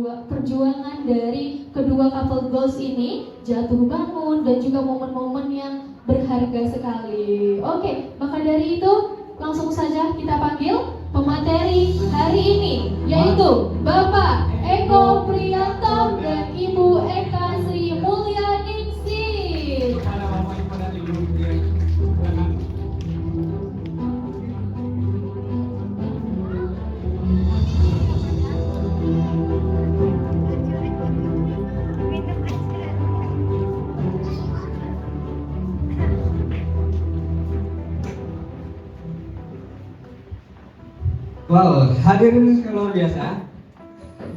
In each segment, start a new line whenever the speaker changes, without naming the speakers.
perjuangan dari kedua couple goals ini, jatuh bangun dan juga momen-momen yang berharga sekali. Oke, maka dari itu langsung saja kita panggil pemateri hari ini, yaitu Bapak Eko Priyanto dan Ibu Eka Sri Mulyaningsih.
Wow, hadirin luar biasa.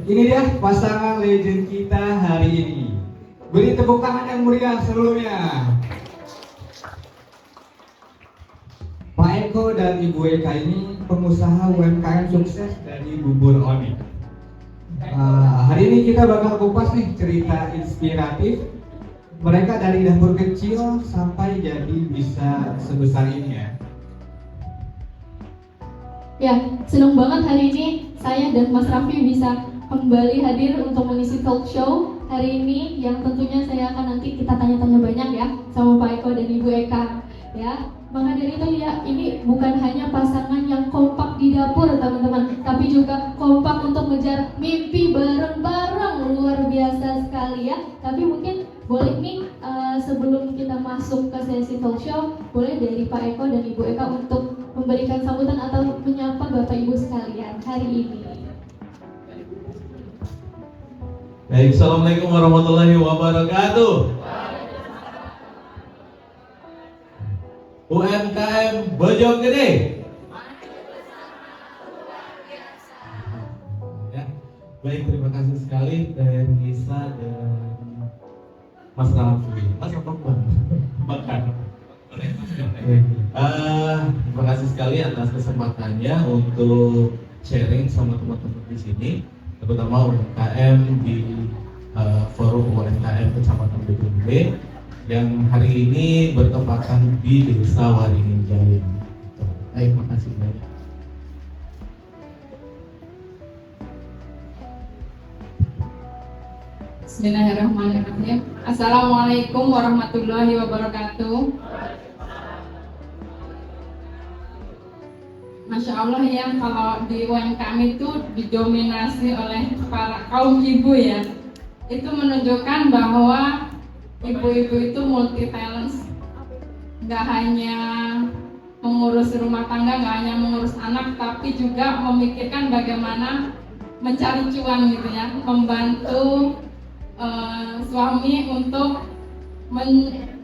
Ini dia pasangan legend kita hari ini. Beri tepuk tangan yang meriah sebelumnya. Pak Eko dan Ibu Eka ini pengusaha UMKM sukses dari Bubur Oni. Hari ini kita bakal kupas nih cerita inspiratif mereka dari dapur kecil sampai jadi bisa sebesar ini ya.
Ya, senang banget hari ini saya dan Mas Raffi bisa kembali hadir untuk mengisi talk show hari ini, yang tentunya saya akan nanti kita tanya-tanya banyak ya sama Pak Eko dan Ibu Eka ya. Maka dari itu ya, ini bukan hanya pasangan yang kompak di dapur teman-teman, tapi juga kompak untuk mengejar mimpi bareng-bareng, luar biasa sekali ya. Tapi mungkin boleh nih sebelum kita masuk ke sesi talk show, boleh dari Pak Eko dan Ibu Eka untuk memberikan sambutan atau menyapa Bapak Ibu sekalian hari ini.
Baik, Assalamualaikum warahmatullahi wabarakatuh. UMKM Bojonggede. Ya, baik, terima kasih sekali dari Nisa dan Mas Raffi. Mas apa Bang? Makan. Terima kasih sekali atas kesempatannya untuk sharing sama teman-teman di sini, terutama UMKM di forum UMKM Kecamatan Bojonggede yang hari ini bertempatan di Desa Waringin Jaya. Baik, makasih banyak.
Bismillahirrahmanirrahim. Assalamualaikum warahmatullahi wabarakatuh. Masya Allah ya, kalau di UMKM itu didominasi oleh para kaum ibu ya. Itu menunjukkan bahwa ibu-ibu itu multi talent. Nggak hanya mengurus rumah tangga, nggak hanya mengurus anak, tapi juga memikirkan bagaimana mencari cuan gitu ya, membantu suami untuk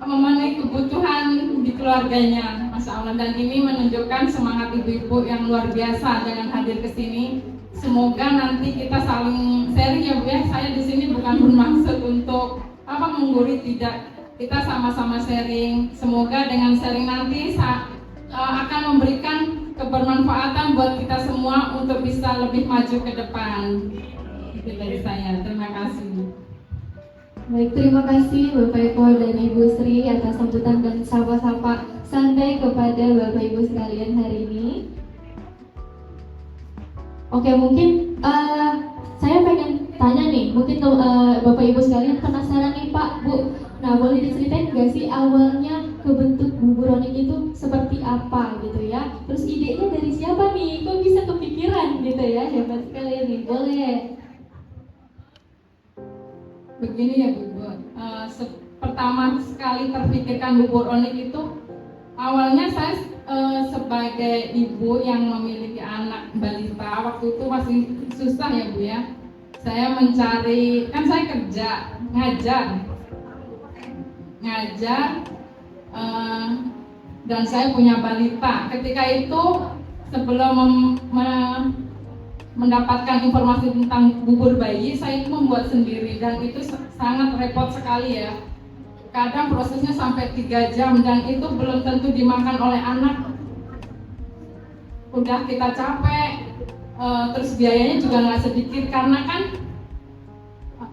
memenuhi kebutuhan di keluarganya, Masya Allah. Dan ini menunjukkan semangat ibu-ibu yang luar biasa dengan hadir ke sini. Semoga nanti kita saling sharing ya Bu ya. Saya di sini bukan bermaksud untuk menggurui, tidak. Kita sama-sama sharing. Semoga dengan sharing nanti akan memberikan kebermanfaatan buat kita semua untuk bisa lebih maju ke depan. Itu dari saya. Terima kasih.
Baik, terima kasih Bapak Eko dan Ibu Sri atas sambutan dan sapa-sapa santai kepada Bapak Ibu sekalian hari ini. Oke, mungkin saya pengen tanya nih, mungkin Bapak Ibu sekalian penasaran nih Pak, Bu. Nah, boleh diceritain nggak sih awalnya kebentuk Bubur Oni itu seperti apa gitu ya? Terus idenya dari siapa nih? Kok bisa kepikiran gitu ya? Hebat sekali nih, boleh.
Begini ya Bu, pertama sekali terpikirkan Bubur Oni itu awalnya saya sebagai ibu yang memiliki anak balita, waktu itu masih susah ya Bu ya. Saya mencari, kan saya kerja, ngajar dan saya punya balita. Ketika itu sebelum mendapatkan informasi tentang bubur bayi, saya itu membuat sendiri dan itu sangat repot sekali ya. Kadang prosesnya sampai 3 jam dan itu belum tentu dimakan oleh anak. Udah kita capek, terus biayanya juga nggak sedikit karena kan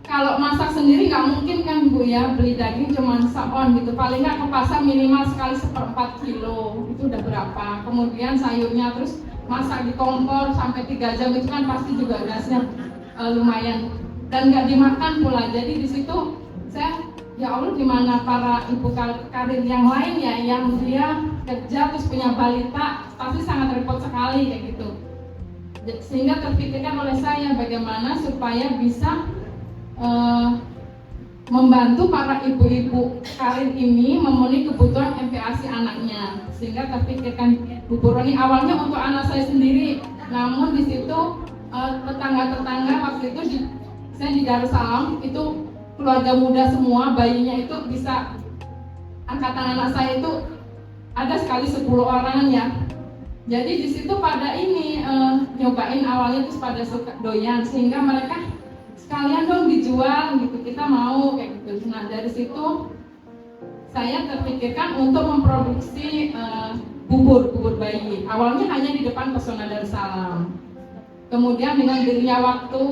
kalau masak sendiri nggak mungkin kan Bu ya, beli daging cuma seon gitu, paling nggak ke pasar minimal sekali 1/4 kilo, itu udah berapa. Kemudian sayurnya terus masak di kompor sampai 3 jam itu kan pasti juga gasnya lumayan dan nggak dimakan pula. Jadi di situ saya, ya Allah, di mana para ibu karir yang lain ya, yang dia kerja terus punya balita, pasti sangat repot sekali kayak gitu. Sehingga terpikirkan oleh saya bagaimana supaya bisa membantu para ibu-ibu karir ini memenuhi kebutuhan MPASI anaknya. Sehingga terpikirkan Bu Roni awalnya untuk anak saya sendiri, namun di situ tetangga-tetangga waktu itu saya di Darussalam itu keluarga muda semua, bayinya itu bisa, angkatan anak saya itu ada sekali 10 orang ya. Jadi di situ pada ini nyobain awalnya terus pada suka doyan, sehingga mereka sekalian dong dijual gitu, kita mau kayak gitu. Nah dari situ saya terpikirkan untuk memproduksi bubur bayi. Awalnya hanya di depan Pesona Darussalam. Kemudian dengan dirinya waktu,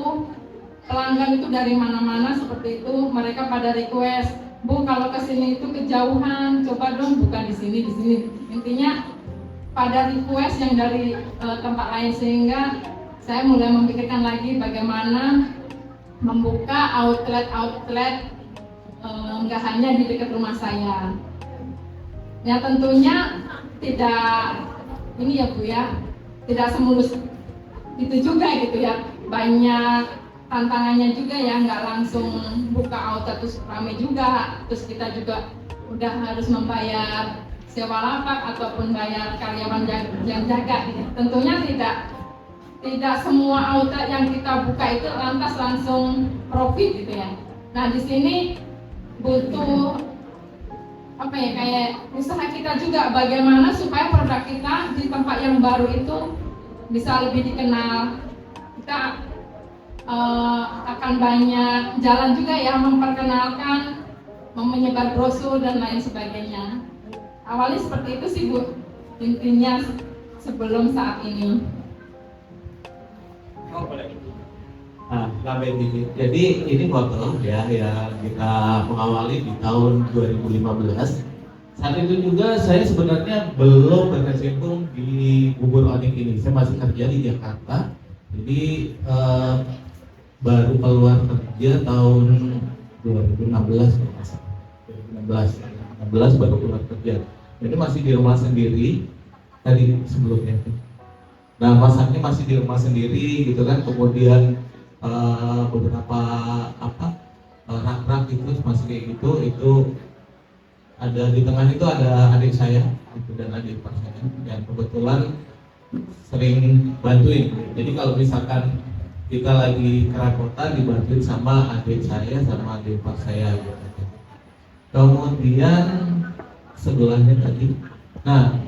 pelanggan itu dari mana-mana seperti itu, mereka pada request, Bu kalau kesini itu kejauhan, coba dong bukan di sini. Intinya pada request yang dari tempat lain, sehingga saya mulai memikirkan lagi bagaimana membuka outlet nggak hanya di dekat rumah saya. Ya tentunya tidak ini ya Bu ya, tidak semulus itu juga gitu ya, banyak tantangannya juga ya, nggak langsung buka outlet terus ramai juga, terus kita juga udah harus membayar sewa lapak ataupun bayar karyawan yang jaga. Tentunya tidak semua outlet yang kita buka itu lantas langsung profit gitu ya. Nah di sini butuh apa ya, kayak usaha kita juga bagaimana supaya produk kita di tempat yang baru itu bisa lebih dikenal. Kita akan banyak jalan juga ya, memperkenalkan, menyebar brosur dan lain sebagainya. Awalnya seperti itu sih Bu, intinya sebelum saat ini.
Jadi ini foto ya yang kita mengawali di tahun 2015. Saat itu juga saya sebenarnya belum berkecimpung di bubur onik ini. Saya masih kerja di Jakarta. Jadi baru keluar kerja tahun 2016 baru keluar kerja. Jadi masih di rumah sendiri tadi sebelumnya. Nah masaknya masih di rumah sendiri gitu kan. Kemudian beberapa rak-rak itu masih kayak gitu. Itu ada di tengah itu ada adik saya gitu, dan adik ipar saya yang kebetulan sering bantuin. Jadi kalau misalkan kita lagi kerapotan dibantuin sama adik saya sama adik ipar saya gitu. Kemudian sebelahnya tadi, nah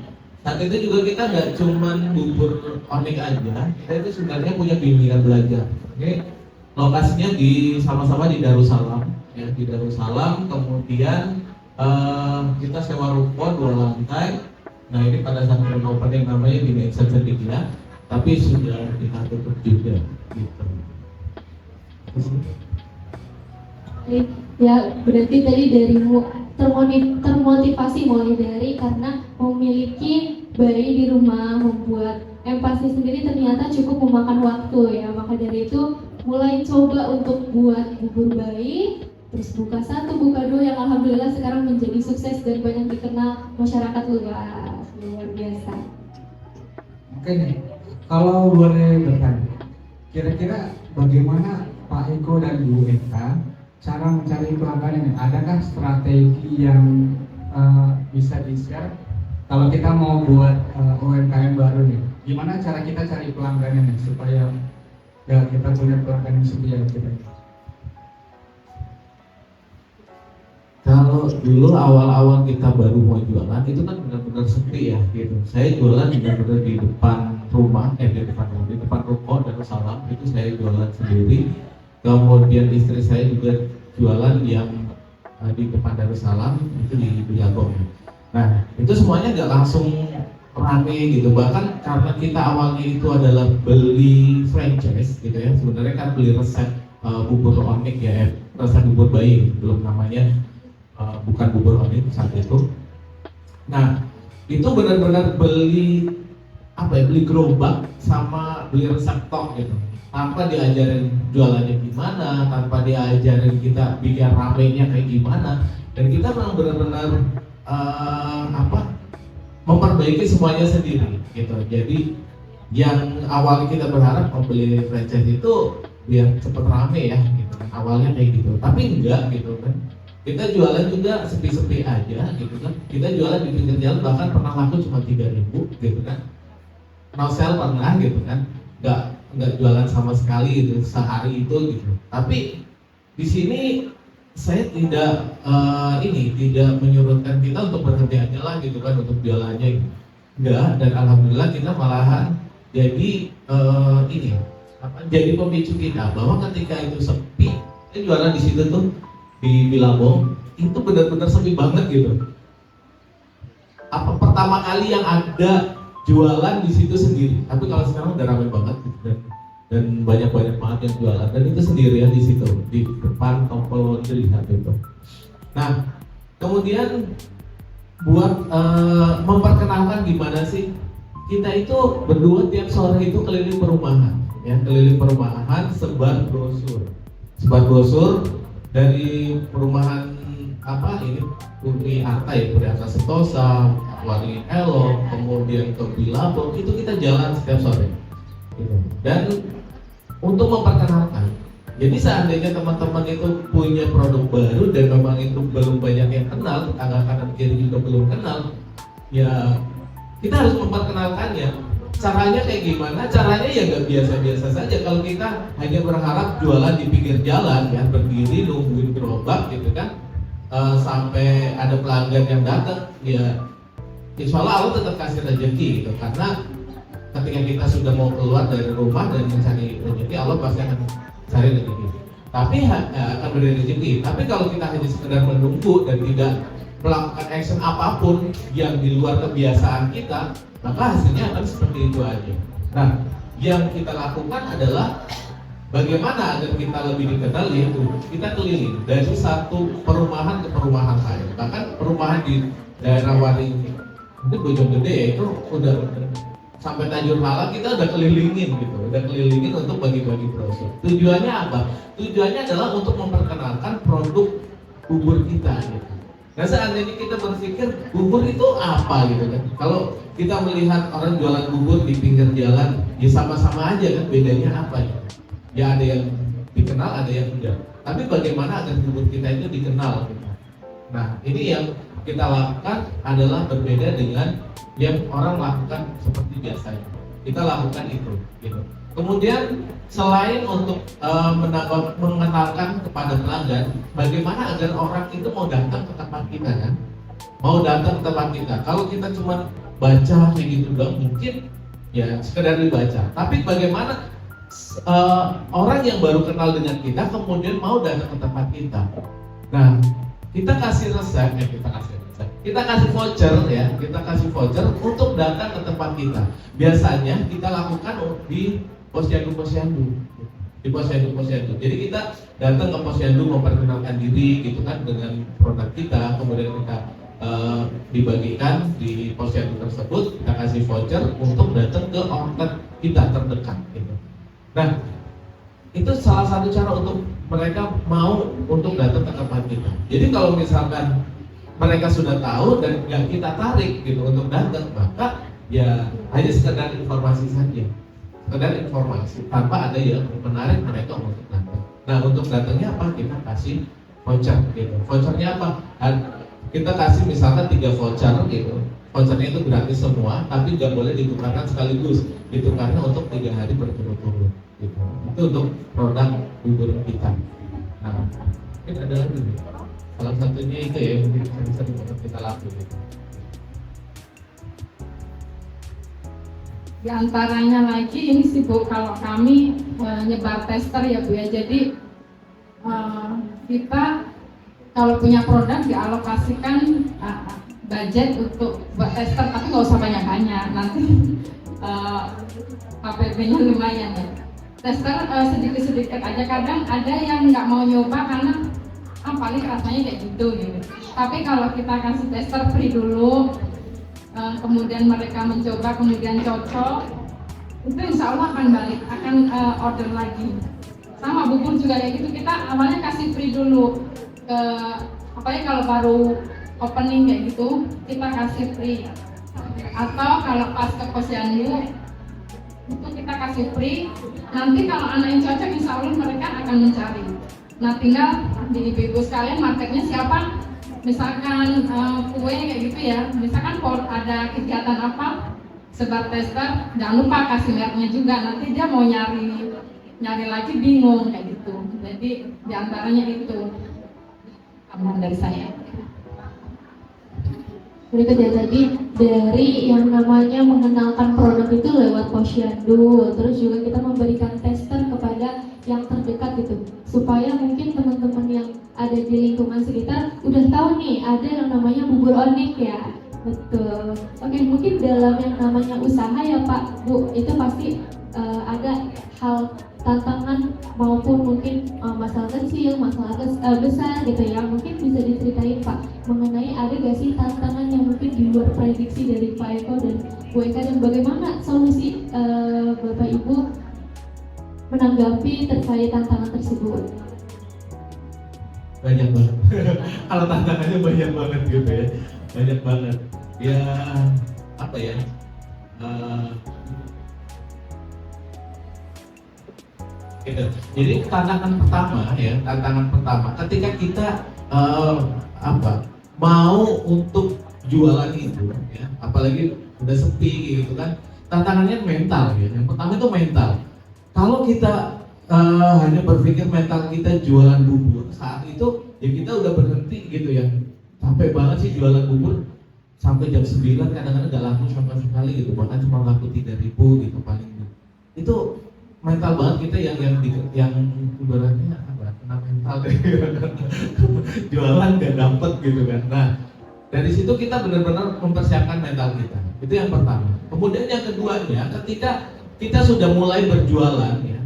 saat itu juga kita nggak cuman bubur onik aja, kita itu sebenarnya punya bimbingan belajar. Ini lokasinya sama-sama di Darussalam ya, di Darussalam. Kemudian kita sewa ruko 2 lantai. Nah ini pada saat opening namanya di Nexus Cendika, tapi sudah kita tutup juga gitu.
Ya berarti tadi dari termotivasi mulai dari karena memiliki bayi di rumah, membuat empati sendiri ternyata cukup memakan waktu ya, maka dari itu mulai coba untuk buat bubur bayi, terus buka 1, buka 2 yang alhamdulillah sekarang menjadi sukses dan banyak dikenal masyarakat luar biasa.
Oke nih, kalau boleh bertanya, kira-kira bagaimana Pak Eko dan Bu Eka cara mencari pelanggan ini? Adakah strategi yang bisa di-share? Kalau kita mau buat UMKM baru nih, gimana cara kita cari pelanggan ini supaya ya kita punya pelanggan yang setia kita?
Kalau dulu awal-awal kita baru mau jualan itu kan benar-benar sepi ya gitu. Saya jualan benar-benar di depan rumah, di depan ruko Darussalam itu saya jualan sendiri. Kemudian istri saya juga jualan yang di depan Darussalam itu di Bejagong. Nah itu semuanya nggak langsung rame gitu. Bahkan karena kita awalnya itu adalah beli franchise gitu ya. Sebenarnya kan beli resep bubur onik ya, resep bubur bayi, belum namanya bukan bubur onik saat itu. Nah itu benar-benar beli gerobak sama beli resep tok gitu, tanpa diajarin jualannya gimana, tanpa diajarin kita bikin ramenya kayak gimana, dan kita memang benar-benar memperbaiki semuanya sendiri gitu. Jadi yang awalnya kita berharap membeli franchise itu biar cepet rame ya gitu kan, awalnya kayak gitu, tapi enggak gitu kan. Kita jualan juga sepi-sepi aja gitu kan. Kita jualan di pinggir jalan, bahkan pernah laku cuma 3.000 gitu kan. No sell pernah gitu kan. Enggak jualan sama sekali gitu sehari itu gitu. Tapi di sini saya tidak tidak menyurutkan kita untuk berhenti aja lah gitu kan untuk jualannya gitu. Enggak, dan alhamdulillah kita malahan jadi jadi pemicu kita bahwa ketika itu sepi, kita jualan di situ tuh di Bilabong itu benar-benar sepi banget gitu. Apa pertama kali yang ada jualan di situ sendiri, tapi kalau sekarang udah ramai banget gitu, dan banyak banget yang jualan, dan itu sendirian di situ di depan toko laundry gitu. Nah, kemudian buat memperkenalkan gimana sih kita itu berdua tiap sore itu keliling perumahan, ya keliling perumahan sebar brosur dari perumahan Uni Arta ya, Puri Arta Sentosa, Wali Elok, kemudian ke Bilabong, itu kita jalan setiap sore gitu. Dan untuk memperkenalkan, jadi seandainya teman-teman itu punya produk baru dan memang itu belum banyak yang kenal, tetangga kanan kiri juga belum kenal, ya kita harus memperkenalkannya. Caranya kayak gimana? Caranya ya nggak biasa-biasa saja. Kalau kita hanya berharap jualan di pinggir jalan, ya berdiri nungguin gerobak gitu kan, sampai ada pelanggan yang datang, ya insya Allah Allah tetap kasih rezeki gitu. Karena ketika kita sudah mau keluar dari rumah dan mencari rezeki, Allah pasti akan cari rezeki. Tapi akan beri rezeki. Tapi kalau kita hanya sekedar menunggu dan tidak melakukan action apapun yang di luar kebiasaan kita, maka hasilnya akan seperti itu aja. Nah, yang kita lakukan adalah bagaimana agar kita lebih dikenal, yaitu kita keliling dari satu perumahan ke perumahan lain. Bahkan perumahan di daerah Waringin, itu Bojonggede ya, itu udah sampai Tanjur Malang kita udah kelilingin gitu, udah kelilingin untuk bagi-bagi brosur. Tujuannya apa? Tujuannya adalah untuk memperkenalkan produk bubur kita gitu. Nah, seandainya kita berpikir bubur itu apa gitu kan, kalau kita melihat orang jualan bubur di pinggir jalan, ya sama-sama aja kan, bedanya apa ya? Ya ada yang dikenal, ada yang enggak. Tapi bagaimana agar bubur kita itu dikenal gitu. Nah, ini yang kita lakukan adalah berbeda dengan yang orang lakukan seperti biasanya. Kita lakukan itu gitu. Kemudian selain untuk mengenalkan kepada pelanggan, bagaimana agar orang itu mau datang ke tempat kita kan? Mau datang ke tempat kita. Kalau kita cuma baca kayak gitu dong, mungkin ya sekedar dibaca. Tapi bagaimana orang yang baru kenal dengan kita kemudian mau datang ke tempat kita? Nah, kita kasih resep, kita kasih voucher ya, kita kasih voucher untuk datang ke tempat kita. Biasanya kita lakukan di posyandu, di posyandu. Jadi kita datang ke posyandu memperkenalkan diri gitu kan dengan produk kita, kemudian kita dibagikan di posyandu tersebut, kita kasih voucher untuk datang ke outlet kita terdekat gitu. Nah, itu salah satu cara untuk mereka mau untuk datang ke tempat kita. Jadi kalau misalkan mereka sudah tahu dan nggak kita tarik gitu untuk datang, maka ya hanya sekedar informasi saja, sekedar informasi tanpa ada yang menarik mereka untuk datang. Nah, untuk datangnya apa? Kita kasih voucher gitu. Vouchernya apa? Kita kasih misalkan 3 voucher gitu. Vouchernya itu gratis semua, tapi nggak boleh ditukarkan sekaligus. Ditukarnya untuk 3 hari berturut-turut gitu. Itu untuk produk bubur kita. Nah, mungkin ada lagi nih. Salah satunya itu ya, mungkin bisa kita lakukan.
Di antaranya lagi ini sih Bu, kalau kami nyebar tester ya Bu ya. Jadi kita kalau punya produk dialokasikan budget untuk buat tester, tapi nggak usah banyak-banyak, nanti APP-nya lumayan ya. Tester sedikit-sedikit aja, kadang ada yang nggak mau nyoba karena paling rasanya kayak gitu. Tapi kalau kita kasih tester free dulu, kemudian mereka mencoba, kemudian cocok, itu insya Allah akan balik, akan order lagi. Sama bubur juga kayak gitu, kita awalnya kasih free dulu ke apalagi kalau baru opening kayak gitu, kita kasih free. Atau kalau pas ke posyandu itu kita kasih free. Nanti kalau anak yang cocok insya Allah mereka akan mencari. Nah tinggal di ibu-ibu sekalian marketnya siapa, misalkan kue kayak gitu ya, misalkan ada kegiatan apa sebar tester, jangan lupa kasih mereknya juga, nanti dia mau nyari lagi bingung kayak gitu. Jadi diantaranya itu tambahan dari saya.
Berikutnya tadi dari yang namanya mengenalkan produk itu lewat posyandu, terus juga kita memberikan tester kepada yang terdekat gitu, supaya mungkin teman-teman yang ada di lingkungan sekitar udah tahu nih ada yang namanya bubur onik ya. Betul. Oke, mungkin dalam yang namanya usaha ya Pak, Bu, itu pasti ada hal tantangan maupun mungkin masalah kecil, masalah besar gitu ya. Mungkin bisa diceritain Pak mengenai ada gak sih tantangan yang mungkin di luar prediksi dari Pak Eko dan Bu Eka, dan bagaimana solusi Bapak Ibu menanggapi terkait tantangan tersebut?
Banyak banget. Kalau tantangannya banyak banget gitu ya, banyak banget. Ya apa ya? Gitu. Jadi tantangan pertama ketika kita mau untuk jualan itu ya, apalagi udah sepi gitu kan, tantangannya mental ya. Yang pertama itu mental. Kalau kita hanya berpikir mental kita jualan bubur saat itu, ya kita udah berhenti gitu ya, capek banget sih jualan bubur sampai jam 9, kadang-kadang nggak laku sama sekali gitu, bahkan cuma laku 3.000 gitu paling. Itu mental banget kita yang ibaratnya kena mental jualan nggak dapet gitu kan. Nah dari situ kita benar-benar mempersiapkan mental kita, itu yang pertama. Kemudian yang keduanya, ketika kita sudah mulai berjualan ya,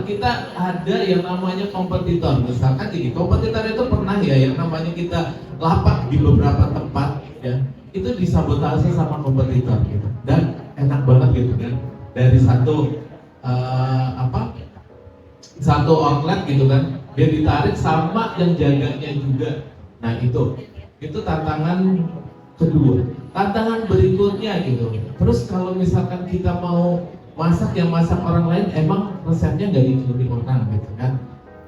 kita ada yang namanya kompetitor. Misalkan gini, kompetitor itu pernah ya yang namanya kita lapak di beberapa tempat ya, itu disabotase sama kompetitor gitu, dan enak banget gitu kan, dari satu outlet gitu kan, dia ditarik sama yang jaganya juga. Nah itu tantangan kedua. Tantangan berikutnya gitu, terus kalau misalkan kita mau masak yang masak orang lain, emang resepnya nggak dicuri orang gitu kan.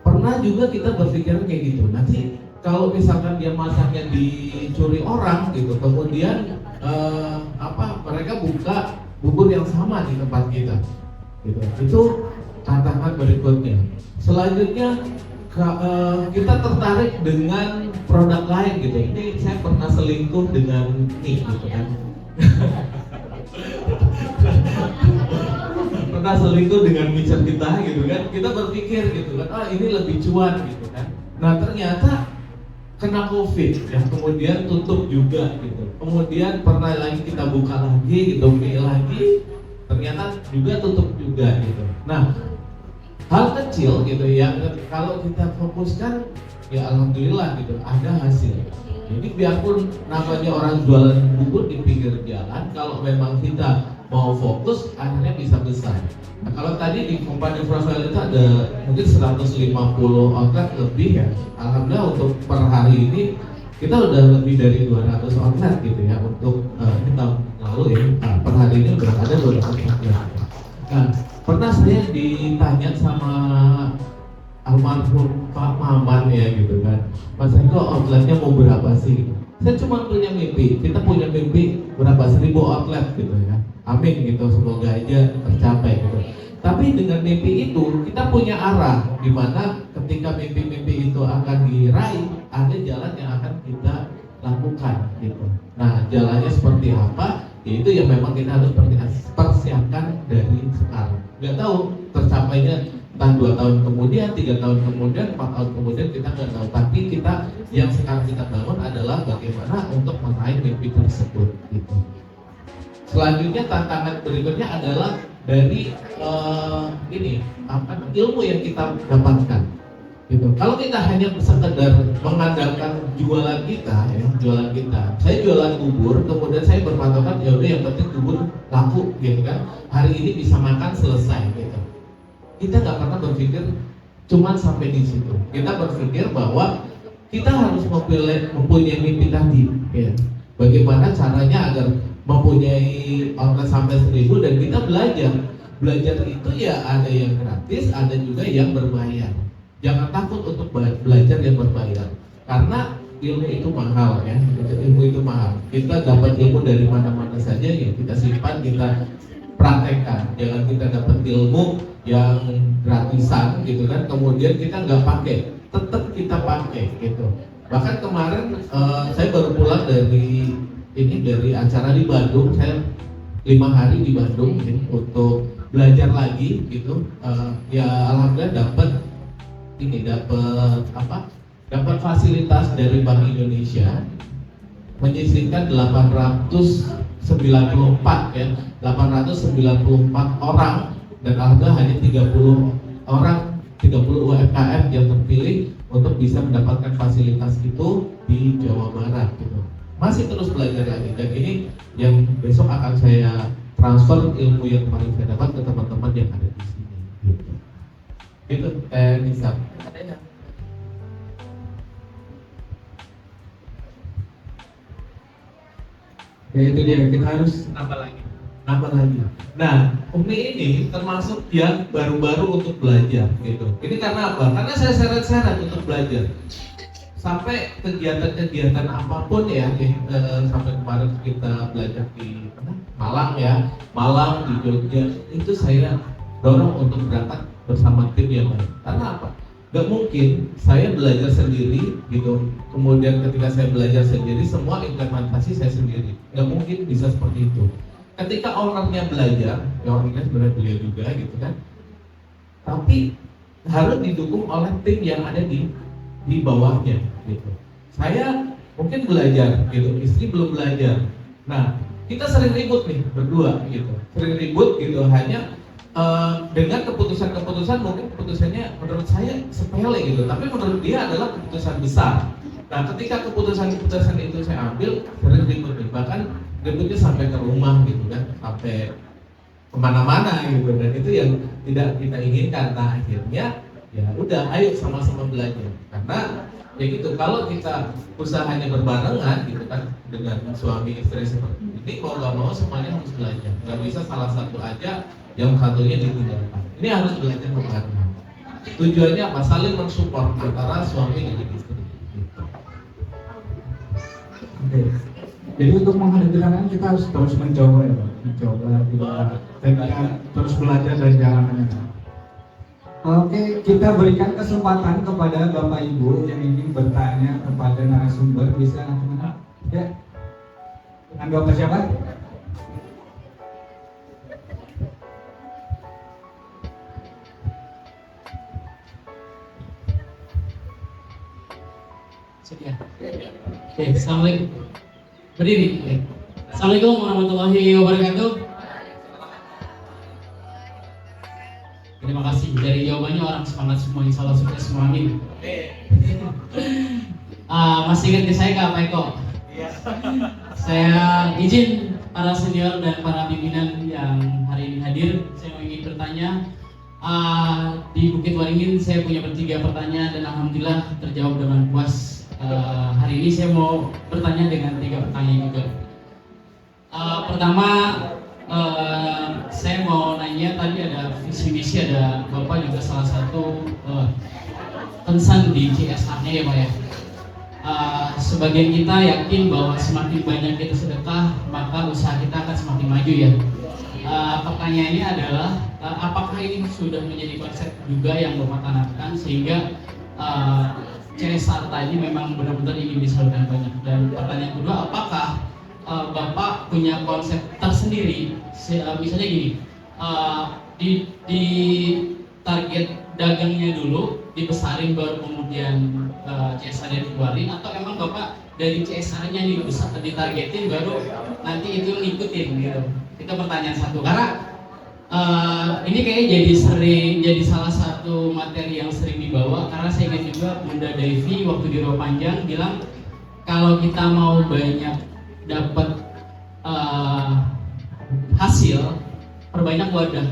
Pernah juga kita berpikir kayak gitu, nanti kalau misalkan dia masaknya dicuri orang gitu, kemudian mereka buka bubur yang sama di tempat kita gitu. Itu tantangan berikutnya. Selanjutnya kita tertarik dengan produk lain gitu. Ini saya pernah selingkuh dengan mie gitu kan. Pernah selingkuh dengan mixer kita gitu kan. Kita berpikir gitu kan, ini lebih cuan gitu kan. Nah ternyata kena COVID ya, kemudian tutup juga gitu. Kemudian pernah lagi kita buka lagi gitu, mie lagi, ternyata juga tutup juga gitu. Nah hal kecil gitu ya, kalau kita fokuskan ya alhamdulillah gitu, ada hasil. Jadi biarpun namanya orang jualan bubur di pinggir jalan, kalau memang kita mau fokus akhirnya bisa besar. Nah, kalau tadi di Kompani Profile itu ada mungkin 150 outlet lebih ya, alhamdulillah untuk per hari ini kita udah lebih dari 200 outlet gitu ya, untuk ini tahun lalu ya, per hari ini udah ada 200 outlet. Nah pernah saya ditanya sama almarhum Pak Maman ya gitu kan, Mas Eko outletnya mau berapa sih? Saya cuma punya mimpi, kita punya mimpi berapa 1.000 outlet gitu ya, amin gitu, semoga aja tercapai gitu. Tapi dengan mimpi itu kita punya arah, dimana ketika mimpi-mimpi itu akan diraih, ada jalan yang akan kita lakukan gitu. Nah jalannya seperti apa? Yaitu yang memang kita harus persiapkan dari sekarang. Nggak tahu tercapainya entah 2 tahun kemudian, 3 tahun kemudian, 4 tahun kemudian, kita nggak tahu. Tapi kita yang sekarang kita bangun adalah bagaimana untuk meraih mimpi tersebut gitu. Selanjutnya tantangan berikutnya adalah dari ilmu yang kita dapatkan. gitu. Kalau kita hanya sekedar mengandalkan jualan kita, ya, jualan kita. Saya jualan bubur, kemudian saya berpatokan ya udah yang penting bubur laku, gitu kan. Hari ini bisa makan selesai, gitu. Kita nggak pernah berpikir cuman sampai di situ. Kita berpikir bahwa kita harus mempunyai mimpi tadi, ya. Bagaimana caranya agar mempunyai outlet sampai 1000 dan kita belajar. Belajar itu ya ada yang gratis, ada juga yang berbayar. Jangan takut untuk belajar yang berbayar, karena ilmu itu mahal, ya. Ilmu itu mahal. Kita dapat ilmu dari mana-mana saja, ya kita simpan, kita praktekkan. Jangan kita dapat ilmu yang gratisan, gitu kan. Kemudian kita nggak pakai, tetap kita pakai, gitu. Bahkan kemarin saya baru pulang dari acara di Bandung. Saya 5 hari di Bandung ya, untuk belajar lagi, gitu. Ya alhamdulillah dapat fasilitas dari Bank Indonesia, menyisihkan 894 ya, 894 orang, dan alhamdulillah hanya 30 orang, 30 UMKM yang terpilih untuk bisa mendapatkan fasilitas itu di Jawa Barat, gitu. Masih terus belajar lagi, dan ini yang besok akan saya transfer ilmu yang kemarin saya dapat ke teman-teman yang ada di sini, gitu. Itu bisa.
Ya itu dia, kita harus
Nambah lagi. Nah, Umi ini termasuk yang baru-baru untuk belajar, gitu. Ini karena apa? Karena saya seret-seret untuk belajar. Sampai kegiatan-kegiatan apapun ya, sampai kemarin kita belajar di Malang ya, Malang, di Jogja, itu saya dorong untuk berangkat bersama tim yang lain. Karena apa? Gak mungkin saya belajar sendiri, gitu. Kemudian ketika saya belajar sendiri, semua implementasi saya sendiri. Gak mungkin bisa seperti itu. Ketika orangnya belajar, ya orangnya sebenarnya beliau juga, gitu kan. Tapi harus didukung oleh tim yang ada di bawahnya, gitu. Saya mungkin belajar, gitu. Istri belum belajar. Nah, kita sering ribut nih berdua, gitu. Sering ribut, gitu. Hanya dengan keputusan-keputusan, mungkin keputusannya menurut saya sepele, gitu. Tapi menurut dia adalah keputusan besar. Nah, ketika keputusan itu saya ambil, sering ribut nih. Bahkan ributnya sampai ke rumah, gitu kan, sampai kemana-mana, gitu. Dan itu yang tidak kita inginkan. Nah, akhirnya ya udah, ayo sama-sama belajar. Karena ya gitu, kalau kita usahanya berbarengan, gitu kan, dengan suami istri seperti ini, mau gak mau semuanya harus belajar. Gak bisa salah satu aja, yang satunya ditinggalkan. Ini harus belajar berbarengan. Tujuannya apa? Saling mensupport antara suami dan istri, gitu.
Oke. Jadi untuk menghadapi tantangan kita harus terus mencoba, ya Pak. Mencoba juga, dan terus belajar dari jalannya. Oke, kita berikan kesempatan kepada Bapak Ibu yang ingin bertanya kepada narasumber, bisa ya. Dengan Bapak siapa?
Sedia. Oke, assalamualaikum. Berdiri. Oke. Assalamualaikum warahmatullahi wabarakatuh. Terima kasih. Dari jawabannya orang semangat semua, insya Allah sukses semua, amin. Masih ingat ke saya Kak Pak Eko? Saya izin para senior dan para pimpinan yang hari ini hadir, saya ingin bertanya. Di Bukit Waringin saya punya 3 pertanyaan dan alhamdulillah terjawab dengan puas. Hari ini saya mau bertanya dengan 3 pertanyaan juga. Pertama, saya mau nanya, tadi ada visi misi, ada Bapak juga salah satu concern di CSR-nya ya Pak ya. Sebagian kita yakin bahwa semakin banyak kita sedekah, maka usaha kita akan semakin maju ya. Pertanyaannya adalah, apakah ini sudah menjadi konsep juga yang Bapak tanamkan sehingga CSR tadi memang benar-benar ingin disalurkan banyak? Dan pertanyaan kedua, apakah Bapak punya konsep tersendiri, misalnya gini, di target dagangnya dulu dibesarin baru kemudian CSR-nya dikeluarin, atau emang Bapak dari CSR-nya ditargetin baru nanti itu ngikutin gitu? Itu pertanyaan satu. Karena Ini kayaknya jadi salah satu materi yang sering dibawa karena saya ingat juga Bunda Devi waktu di Rawa Panjang bilang kalau kita mau banyak dapat hasil, perbanyak wadah.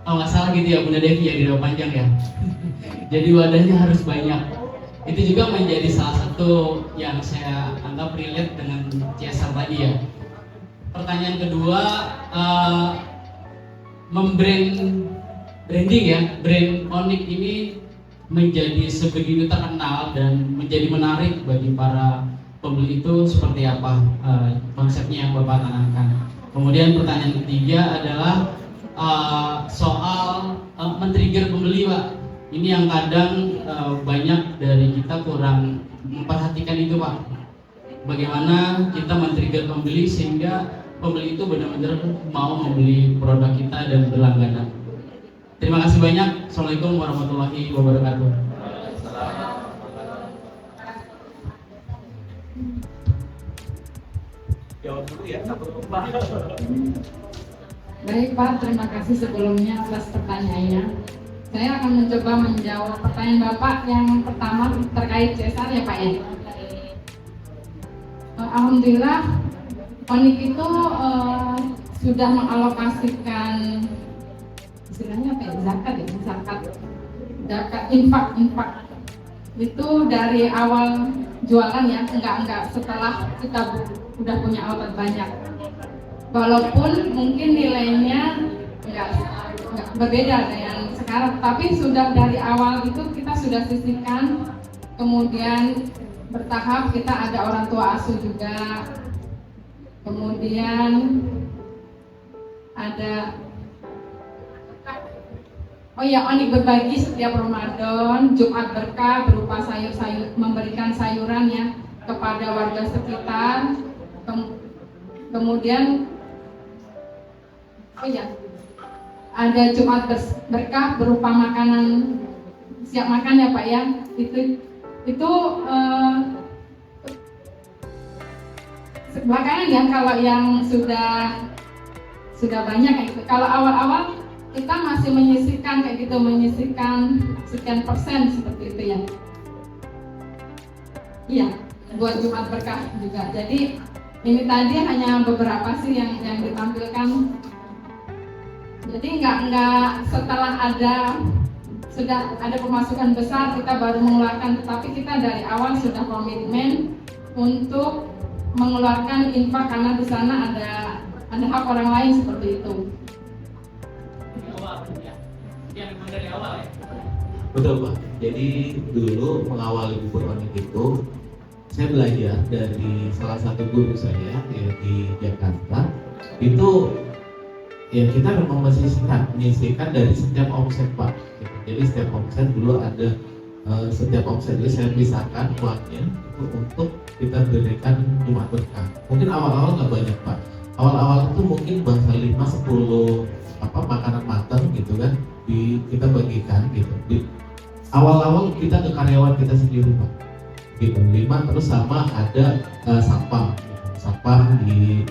Kalau nggak salah gitu ya Bunda Devi ya di Rawa Panjang ya. Jadi wadahnya harus banyak. Itu juga menjadi salah satu yang saya anggap relate dengan CSR tadi ya. Pertanyaan kedua, branding ya, brand Onyx ini menjadi sebegitu terkenal dan menjadi menarik bagi para pembeli itu seperti apa konsepnya yang Bapak tanamkan. Kemudian pertanyaan ketiga adalah soal men-trigger pembeli, Pak. Ini yang kadang banyak dari kita kurang memperhatikan itu, Pak. Bagaimana kita men-trigger pembeli sehingga pembeli itu benar-benar mau membeli produk kita dan berlangganan. Terima kasih banyak. Assalamualaikum warahmatullahi wabarakatuh.
Jawab dulu ya, satu Pak.
Baik Pak, terima kasih sebelumnya atas pertanyaannya. Saya akan mencoba menjawab pertanyaan Bapak yang pertama terkait CSR ya Pak ya. Alhamdulillah Onyx itu sudah mengalokasikan istilahnya apa ya, zakat infak itu dari awal jualan ya, enggak setelah kita udah punya outlet banyak. Walaupun mungkin nilainya enggak berbeda dengan sekarang, tapi sudah dari awal itu kita sudah sisihkan, kemudian bertahap kita ada orang tua asuh juga, kemudian ada Onyx berbagi setiap Ramadan, Jumat berkah berupa sayur-sayur, memberikan sayuran ya kepada warga sekitar. Kemudian ada Jumat berkah berupa makanan siap makan ya Pak ya. Itu belakangan ya, kalau yang sudah banyak kayak gitu. Kalau awal-awal kita masih menyisihkan kayak gitu, menyisihkan sekian persen seperti itu ya. Iya, buat Jumat berkah juga. Jadi ini tadi hanya beberapa sih yang ditampilkan. Jadi nggak setelah sudah ada pemasukan besar kita baru mengeluarkan, tetapi kita dari awal sudah komitmen untuk mengeluarkan infak karena di sana ada hak orang lain seperti itu.
Betul Pak. Jadi dulu mengawali bubur Onyx itu saya belajar dari salah satu guru saya ya di Jakarta. Itu ya kita memang menyisihkan dari setiap omset Pak. Jadi setiap omset dulu ada setiap omset itu saya pisahkan uangnya itu untuk kita berikan Jumat berkah. Mungkin awal-awal nggak banyak Pak. Awal-awal itu mungkin bahasa 5-10 makanan matang gitu kan kita bagikan gitu. Di awal-awal kita ke karyawan kita sendiri Pak. Gitu 5 terus sama ada sampah di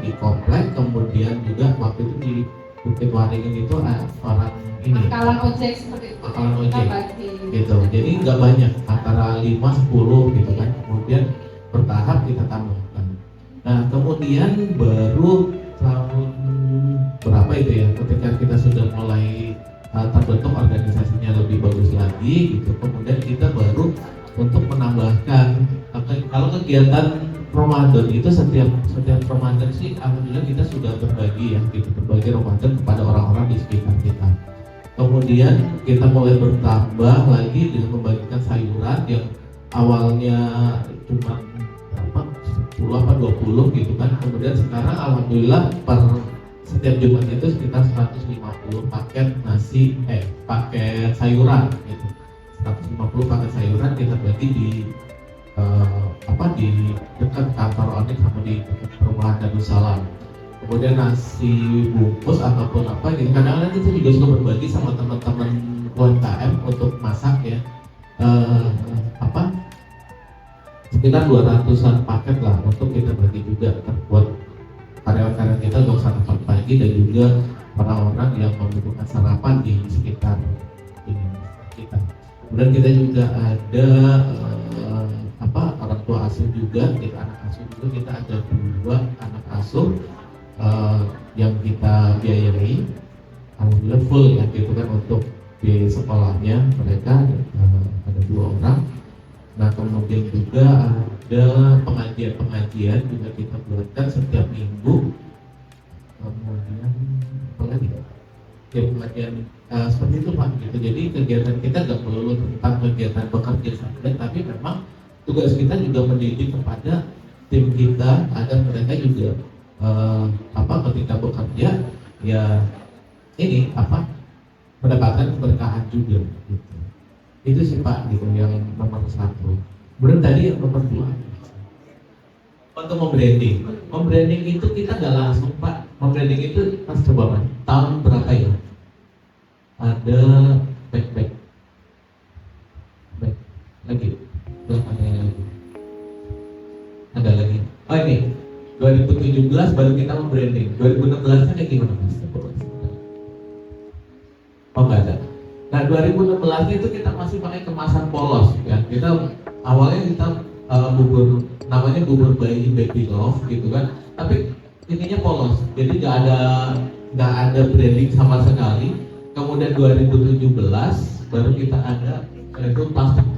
di komplek, kemudian juga waktu itu di Bukit Waringin itu orang ini
Pangkalan ojek seperti itu.
Pangkalan ojek
bagi.
gitu. Jadi nggak banyak, antara 5-10 gitu kan. Kemudian bertahap kita tambahkan. Nah kemudian baru tahun berapa itu ya, ketika kita sudah mulai terbentuk organisasinya lebih bagus lagi gitu, kemudian kita baru untuk menambahkan kalau kegiatan Ramadan itu setiap Ramadan sih alhamdulillah kita sudah berbagi ya, kita berbagi Ramadan kepada orang-orang di sekitar kita. Kemudian kita mulai bertambah lagi dengan membagikan sayuran yang awalnya cuma 10 apa 20 gitu kan. Kemudian sekarang alhamdulillah per setiap Jumat itu sekitar 150 paket paket sayuran gitu. 150 paket sayuran kita bagi di di dekat kantor Onyx sama di dekat perumahan Darussalam. Kemudian nasi bungkus ataupun apa gitu. Kadang-kadang kita juga suka berbagi sama teman-teman UMKM untuk masak ya. Sekitar 200-an paket lah untuk kita bagi juga buat karyawan-karyawan kita untuk sarapan pagi dan juga orang-orang yang membutuhkan sarapan di sekitar ini kita. Kemudian kita juga ada orang tua asuh juga, kita anak asuh juga, kita ada 2 anak asuh yang kita biayai, alhamdulillah full ya gitu kan untuk biaya sekolahnya mereka, ada 2 orang. Nah kemudian juga ada pengajian juga kita buatkan setiap minggu. Kemudian apa lagi? Ya pengajian seperti itu Pak gitu. Jadi kegiatan kita gak melulu tentang kegiatan bekerja saja, tapi memang tugas kita juga mendidik kepada tim kita agar mereka juga ketika bekerja ya ini mendapatkan keberkahan juga gitu. Itu sih Pak gitu yang nomor 1. Kemudian tadi yang nomor 2 untuk membranding itu kita nggak langsung Pak. Membranding itu pas coba Pak, tahun berapa ya? Ada back lagi belakangnya lagi. Ada lagi. Oh ini 2017 baru kita membranding. 2016 nya kayak gimana Mas? Oh nggak ada. Nah 2016 itu kita masih pakai kemasan polos ya. Kita awalnya kita bubur namanya bubur baby love gitu kan. Tapi intinya polos. Jadi nggak ada branding sama sekali. Kemudian 2017 baru kita ada itu plastik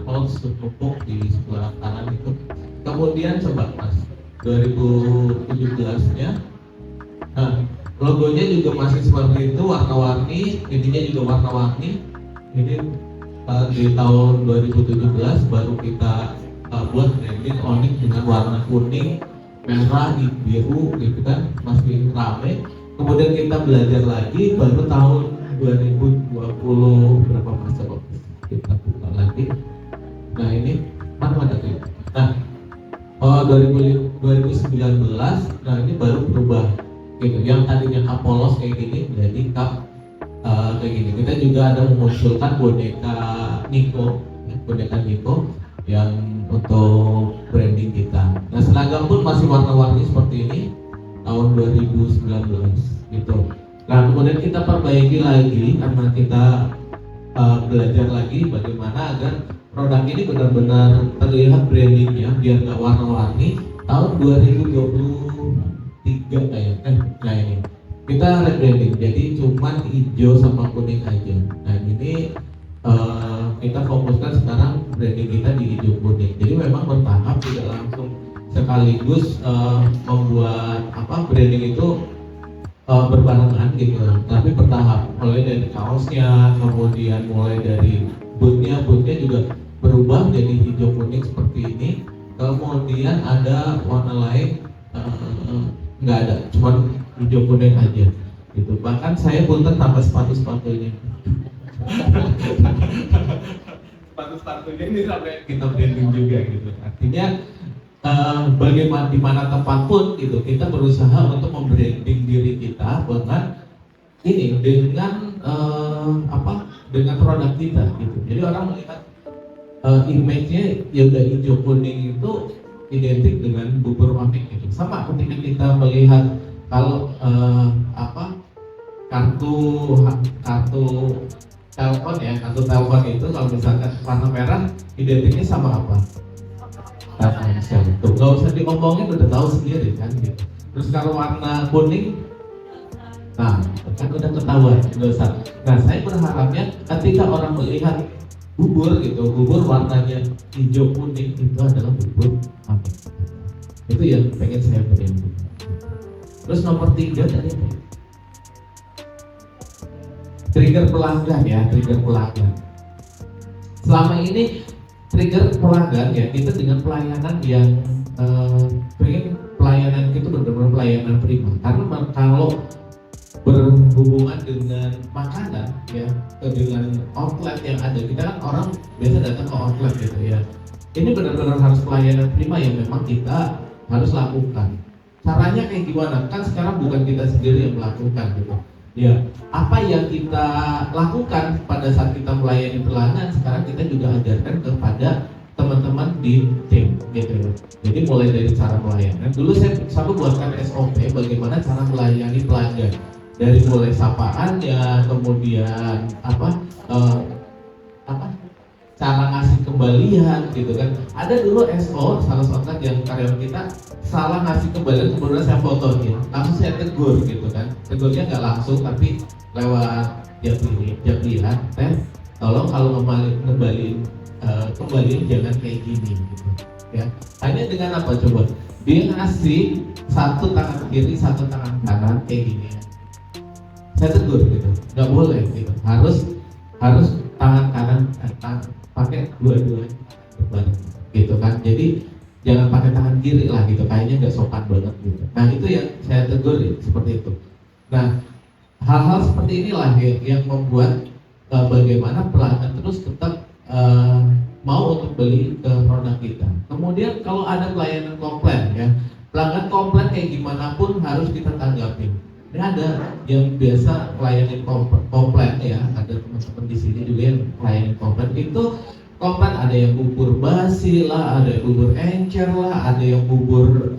polos tutup di sebelah kanan itu. Kemudian coba Mas 2017 nya. Nah, logonya juga masih seperti itu, warna-warni, intinya juga warna-warni. Ini di tahun 2017 baru kita buat branding Onyx dengan warna kuning, merah, biru gitu kan, masih rame. Kemudian kita belajar lagi baru tahun 2020 berapa masa kok kita buka lagi. Nah ini mana tuh? Nah 2019, nah ini baru berubah. Gitu. Yang tadinya cup polos kayak gini jadi cup kayak gini. Kita juga ada memunculkan boneka Niko yang untuk branding kita. Nah seragam pun masih warna-warni seperti ini tahun 2019 gitu. Nah kemudian kita perbaiki lagi karena kita belajar lagi bagaimana agar produk ini benar-benar terlihat brandingnya biar nggak warna-warni. Tahun 2023 nah ini kita rebranding jadi cuman hijau sama kuning aja. Nah ini kita fokuskan sekarang branding kita di hijau kuning. Jadi memang bertahap, tidak langsung sekaligus membuat branding itu berbarengan gitu, tapi bertahap. Mulai dari kaosnya, kemudian mulai dari bootnya juga berubah jadi hijau kuning seperti ini. Kemudian ada warna lain nggak ada, cuma hijau kuning aja gitu. Bahkan saya punten tambah sepatu-sepatunya. Sepatu-sepatunya ini sampai kita branding juga gitu. Artinya bagaimana di mana tempat pun gitu kita berusaha untuk membranding diri kita dengan produk kita gitu. Jadi orang melihat image-nya ya udah hijau kuning itu identik dengan bubur Onyx gitu. Sama ketika kita melihat kalau kartu telepon ya, kartu telepon itu kalau misalkan warna merah identiknya sama apa? Telkomsel. Tuh nggak usah diomongin udah tahu sendiri kan gitu. Terus kalau warna kuning, nah kan udah ketahuan, nggak usah. Nah saya berharapnya ketika orang melihat bubur gitu, bubur warnanya hijau kuning itu adalah bubur apa? Itu yang pengen saya berikan. Terus nomor 3 tadi apa? Trigger pelanggan ya, trigger pelanggan. Selama ini trigger pelanggan ya kita dengan pelayanan yang pengen pelayanan itu benar-benar pelayanan prima. Karena kalau berhubungan dengan makanan ya, dengan outlet yang ada, kita kan orang biasa datang ke outlet gitu ya. Ini benar-benar harus pelayanan prima yang memang kita harus lakukan. Caranya kayak gimana? Kan sekarang bukan kita sendiri yang melakukan gitu. Ya, apa yang kita lakukan pada saat kita melayani pelanggan, sekarang kita juga ajarkan kepada teman-teman di tim gitu. Jadi mulai dari cara melayani. Dulu saya buatkan SOP bagaimana cara melayani pelanggan. dari mulai sapaannya, kemudian cara ngasih kembalian gitu kan. Ada dulu SO salah satu yang karyawan kita salah ngasih kembalian, kemudian saya fotoin, langsung saya tegur gitu kan. Tegurnya nggak langsung tapi lewat jam tolong kalau kembaliin jangan kayak gini gitu ya. Hanya dengan apa coba, dia ngasih satu tangan kiri satu tangan kanan kayak gini ya, saya tegur gitu, nggak boleh gitu, harus tangan kanan pakai dua-duanya bareng gitu kan. Jadi jangan pakai tangan kiri lah gitu, kayaknya nggak sopan banget gitu. Nah itu yang saya tegur ya, seperti itu. Nah hal-hal seperti inilah yang membuat bagaimana pelanggan terus tetap mau untuk beli ke produk kita. Kemudian kalau ada pelayanan komplain ya, pelanggan komplain kayak gimana pun harus kita tanggapin. Ini ada yang biasa pelayanin komplain ya, ada teman-teman di sini juga yang pelayanin komplain. Itu komplain ada yang bubur basi lah, ada yang bubur encer lah, ada yang bubur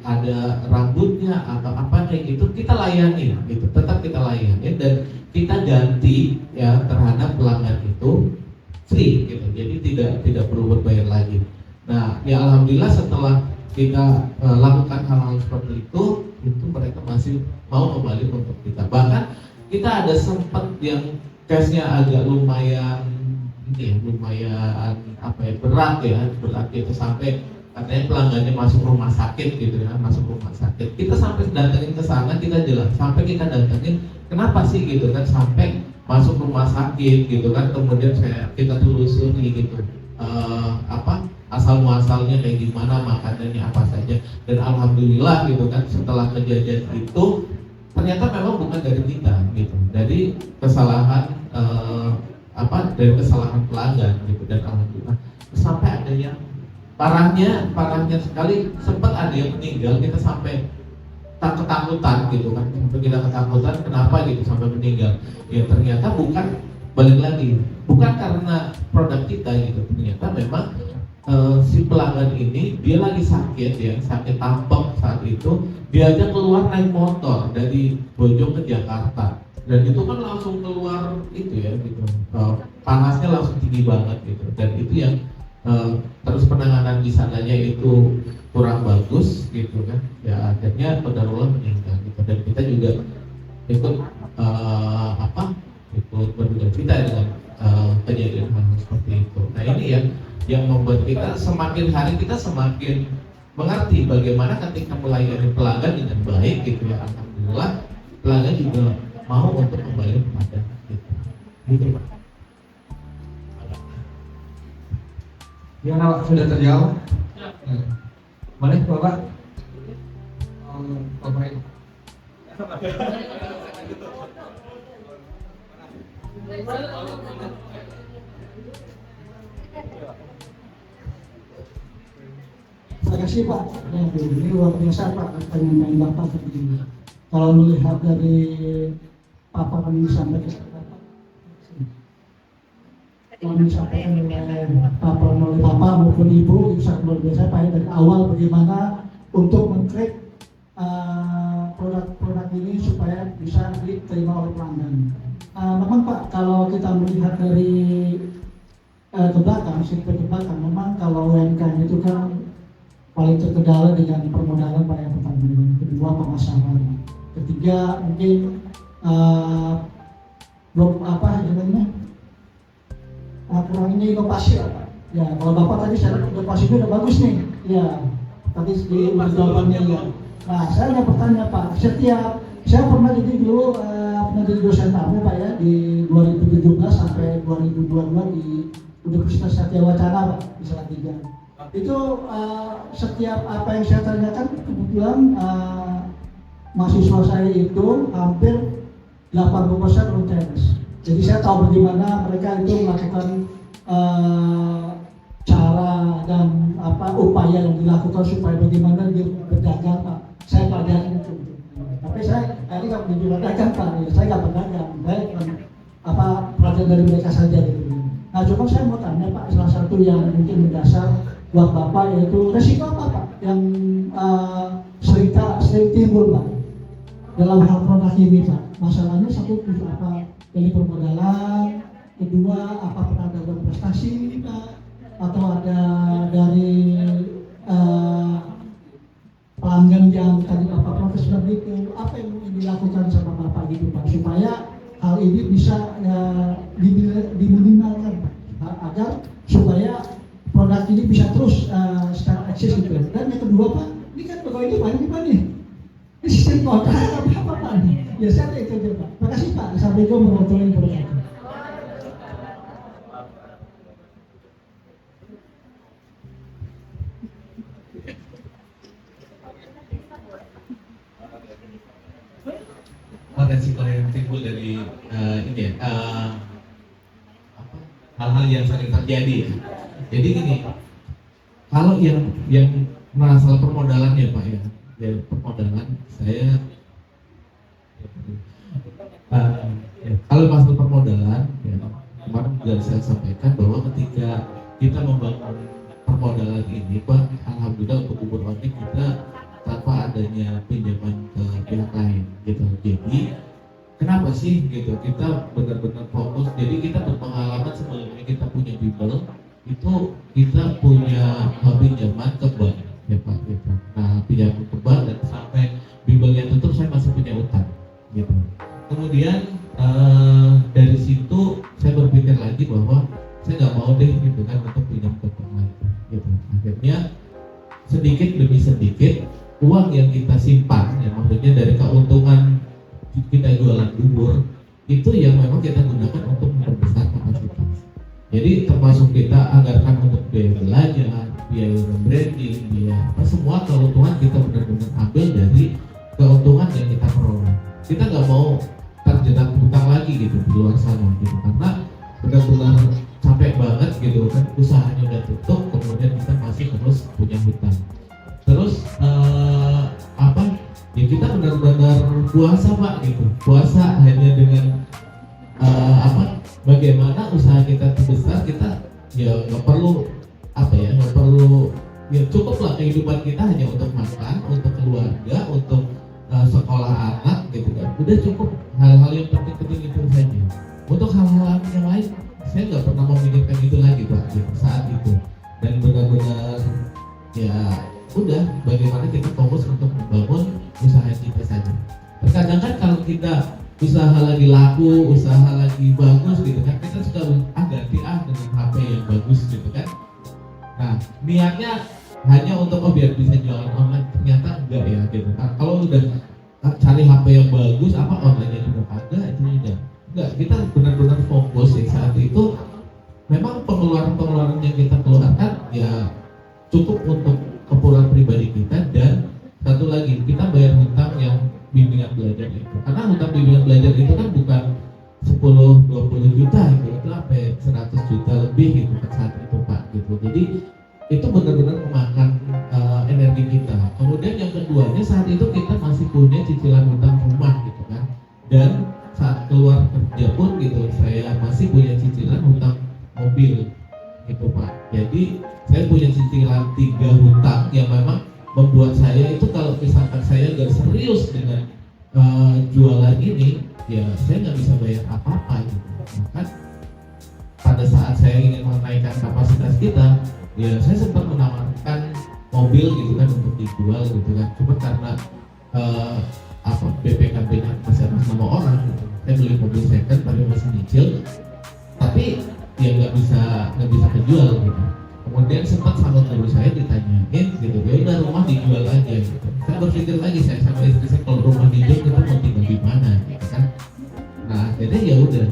ada rambutnya atau apa kayak gitu, kita layani gitu, tetap kita layani dan kita ganti ya terhadap pelanggan itu free gitu, jadi tidak perlu berbayar lagi. Nah ya alhamdulillah setelah kita lakukan hal-hal seperti itu mereka masih mau kembali untuk kita. Bahkan kita ada sempat yang case-nya agak lumayan berat gitu, sampai katanya pelanggannya masuk rumah sakit gitu ya, kita sampai datengin ke sana, kita jelas sampai kita datengin kenapa sih gitu kan sampai masuk rumah sakit gitu kan, kemudian kita telusuri gitu asal muasalnya kayak gimana, makanannya apa saja, dan alhamdulillah gitu kan setelah kejadian itu ternyata memang bukan dari kita gitu, dari kesalahan dari kesalahan pelanggan gitu, dan alhamdulillah sampai ada yang parahnya sekali, sempat ada yang meninggal, kita sampai ketakutan gitu kan, sampai kita ketakutan kenapa gitu sampai meninggal. Ya ternyata bukan, balik lagi, bukan karena produk kita gitu, ternyata memang si pelanggan ini dia lagi sakit ya, sakit tampok saat itu, diajak keluar naik motor dari Bojong ke Jakarta, dan itu kan langsung keluar itu ya gitu, panasnya langsung tinggi banget gitu, dan itu yang terus penanganan di sananya itu kurang bagus gitu kan, ya akhirnya qadarullah meninggal gitu, dan kita juga ikut ikut berduka cita dengan kejadian hal seperti itu. Nah ini yang membuat kita semakin hari kita semakin mengerti bagaimana ketika melayani pelanggan dengan baik gitu ya, alhamdulillah pelanggan juga mau untuk kembali kepada kita gitu Pak.
Gimana Pak, sudah terjawab? Boleh Bapak? Bapak ini.
Terima kasih Pak. Ini luar biasa Pak pertanyaan Bapak tadi. Kalau melihat dari paparan yang disampaikan oleh Bapak maupun Ibu, itu sangat luar biasa Pak, dari awal bagaimana untuk mengklik produk-produk ini supaya bisa diterima oleh pelanggan. Memang Pak, kalau kita melihat dari ke belakang, memang kalau UMKM itu kan paling terkendala dengan permodalan Pak, yang pertama. Kedua pemasaran. Ketiga mungkin belum kurang ini inovasi Pak. Ya kalau Bapak tadi saya inovasinya udah bagus nih. Ya tadi di jawabannya ya. Nah saya mau bertanya Pak, saya pernah jadi dulu pernah jadi dosen tamu Pak ya di 2017 sampai 2022 di Universitas Satya Wacana Pak di Salatiga. Itu setiap apa yang saya tanyakan kebetulan mahasiswa saya itu hampir 80% UTS. Jadi saya tahu bagaimana mereka itu melakukan cara dan upaya yang dilakukan supaya bagaimana dia berdagang Pak. Saya pelajari itu. Tapi saya ini nggak menjadi berdagang Pak. Saya nggak berdagang. Saya pelajaran dari mereka saja gitu. Nah cuma saya mau tanya Pak, salah satu yang mungkin mendasar buat Bapak yaitu resiko apa Pak yang sering timbul Pak dalam hal produk ini Pak. masalahnya satu apa dari permodalan, kedua apa penadaban prestasi atau ada dari pelanggan yang tadi Bapak Profesor itu, apa yang dilakukan sama Bapak gitu Pak supaya hal ini bisa diminimalkan Pak, agar supaya produk ini bisa terus secara eksis gitu. Dan yang kedua Pak, ini kan pegawai ini banyak Pak nih, ini sistem kontrak apa Pak nih? Ya saya itu aja Pak. Terima kasih Pak. Assalamualaikum warahmatullahi wabarakatuh.
Resiko yang timbul dari ini ya, hal-hal yang sering terjadi ya. Jadi gini, kalau yang masalah permodalan ya Pak ya, permodalan saya kalau masalah permodalan ya, kemarin juga saya sampaikan bahwa ketika kita membangun permodalan ini Pak, alhamdulillah untuk Bubur Onik kita tanpa adanya pinjaman ke pihak lain gitu. Jadi kenapa sih gitu kita benar-benar fokus. Jadi kita berpengalaman sebelumnya kita punya bimbel itu kita punya pinjaman ke bank ya Pak gitu. Nah pinjaman ke bank dan sampai bimbelnya tutup saya masih punya utang gitu. Kemudian dari situ saya berpikir lagi bahwa saya nggak mau deh gitu kan untuk pinjam ke bank lain gitu. Akhirnya sedikit demi sedikit uang yang kita simpan, ya maksudnya dari keuntungan kita jualan bubur itu yang memang kita gunakan untuk memperbesar kapasitas. Jadi termasuk kita anggarkan untuk biaya belajar, biaya branding, biaya apa semua keuntungan kita benar-benar ambil dari keuntungan yang kita peroleh. Kita nggak mau terjerat hutang lagi gitu di luar sana gitu, karena benar-benar capek banget gitu kan, usahanya udah tutup, kemudian kita masih terus punya hutang. Terus ya kita benar-benar puasa Pak gitu, puasa hanya dengan bagaimana usaha kita terbesar, kita ya nggak perlu nggak perlu ya cukup lah kehidupan kita hanya untuk makan, untuk keluarga, untuk sekolah anak gitu kan, udah cukup hal-hal yang penting-penting itu saja. Untuk hal-hal yang lain saya nggak pernah memikirkan itu lagi Pak gitu, saat itu. Dan benar-benar ya udah bagaimana kita fokus untuk membangun usaha kita saja. Terkadang kan kalau kita usaha lagi laku, usaha lagi bagus gitu kan, kita suka ganti dengan HP yang bagus gitu kan. Nah niatnya hanya untuk biar bisa jualan online, ternyata enggak ya gitu kan. Kalau udah cari HP yang bagus, online-nya juga ada, itu udah enggak. Kita benar-benar fokus ya saat itu. Memang pengeluaran yang kita keluarkan ya cukup untuk keperluan pribadi kita, dan satu lagi kita bayar hutang yang bimbingan belajar itu. Karena hutang bimbingan belajar itu kan bukan 10-20 juta gitu, itu sampai 100 juta lebih gitu kan saat itu Pak gitu. Jadi itu benar-benar memakan energi kita. Kemudian yang keduanya saat itu kita masih punya cicilan hutang rumah gitu kan. Dan saat keluar kerja pun gitu saya masih punya cicilan hutang mobil gitu Pak. Jadi saya punya cicilan 3 hutang yang memang membuat saya itu kalau misalkan saya nggak serius dengan jualan ini, ya saya nggak bisa bayar apa-apa gitu. Maka pada saat saya ingin menaikkan kapasitas kita, ya saya sempat menawarkan mobil gitu kan untuk dijual gitu kan. Cuma karena BPKB-nya masih atas nama orang gitu. Saya beli mobil second tapi masih nyicil, tapi ya nggak bisa kejual gitu. Kemudian sempat sama guru saya ditanyain gitu, ya udah rumah dijual aja gitu. Saya berpikir lagi, saya sama istri saya kalau rumah dijual kita mau tinggal di mana gitu kan. Nah akhirnya ya udah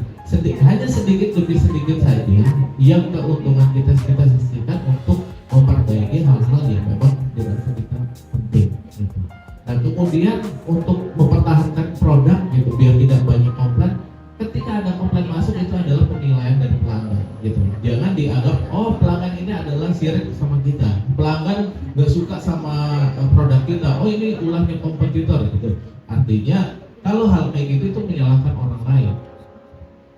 hanya sedikit demi sedikit saja yang keuntungan kita sisihkan untuk memperbaiki hal-hal yang memang dirasa kita penting gitu. Dan kemudian untuk mempertahankan produk gitu biar tidak banyak komplain. Ketika ada komplain masuk itu adalah penilaian dari pelanggan gitu. Jangan dianggap pelanggan ini adalah sirik sama kita. Pelanggan nggak suka sama produk kita. Ini ulahnya kompetitor gitu. Artinya kalau hal kayak gitu itu menyalahkan orang lain.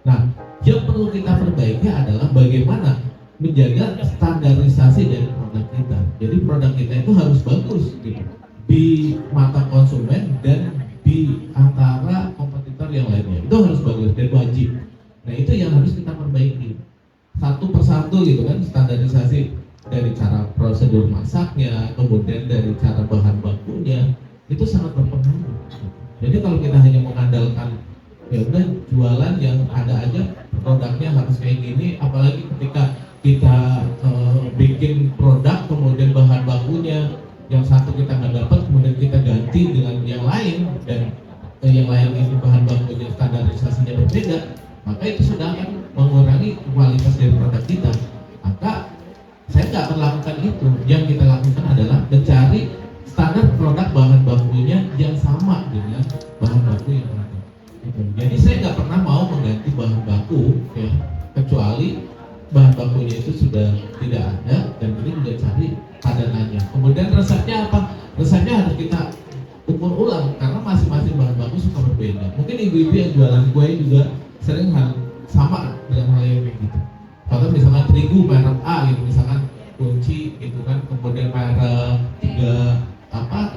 Nah, yang perlu kita perbaiki adalah bagaimana menjaga standarisasi dari produk kita. Jadi produk kita itu harus bagus gitu di mata konsumen dan di antara kompetitor yang lainnya. Itu harus bagus dan wajib. Nah itu yang harus kita perbaiki satu persatu gitu kan, standarisasi dari cara prosedur masaknya, kemudian dari cara bahan bakunya, itu sangat berpengaruh. Jadi kalau kita hanya mengandalkan ya udah jualan yang ada aja, produknya harus kayak gini, apalagi ketika kita bikin produk kemudian bahan bakunya yang satu kita nggak dapat, kemudian kita ganti dengan yang lain, dan yang lain ini bahan bakunya standarisasinya berbeda, maka itu sudah akan mengurangi kualitas dari produk kita. Maka saya nggak melakukan itu. Yang kita lakukan adalah mencari standar produk bahan bakunya yang sama dengan bahan baku yang ada. Gitu. Jadi saya nggak pernah mau mengganti bahan baku, ya, kecuali bahan bakunya itu sudah tidak ada, dan ini juga cari padanannya. Kemudian resepnya apa? Resepnya harus kita ukur ulang karena masing-masing bahan baku suka berbeda. Mungkin ibu-ibu yang jualan kue juga sering hal sama dengan hal yang kayak gitu. Contoh misalkan terigu merek A gitu, misalkan kunci gitu kan, kemudian merek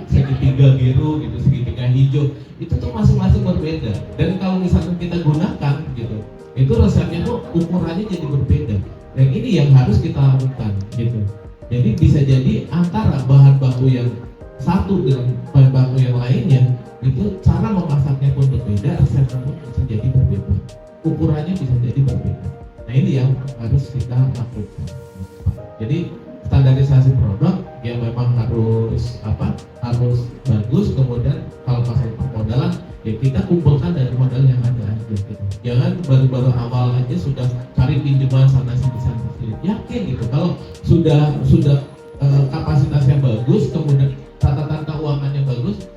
segitiga biru gitu, segitiga hijau, itu tuh masing-masing berbeda. Dan kalau misalkan kita gunakan gitu, itu resepnya tuh ukurannya jadi berbeda. Dan ini yang harus kita lakukan gitu. Jadi bisa jadi antara bahan baku yang satu dengan bahan baku yang lainnya, itu cara memasaknya pun berbeda, resepnya pun bisa jadi berbeda, ukurannya bisa jadi berbeda. Nah ini yang harus kita lakukan. Jadi standarisasi produk yang memang harus bagus. Kemudian kalau masalah permodalan ya kita kumpulkan dari modal yang ada aja gitu. Jangan baru-baru awal aja sudah cari pinjaman sana sini. Yakin gitu kalau sudah kapasitasnya bagus, kemudian catatan keuangannya bagus,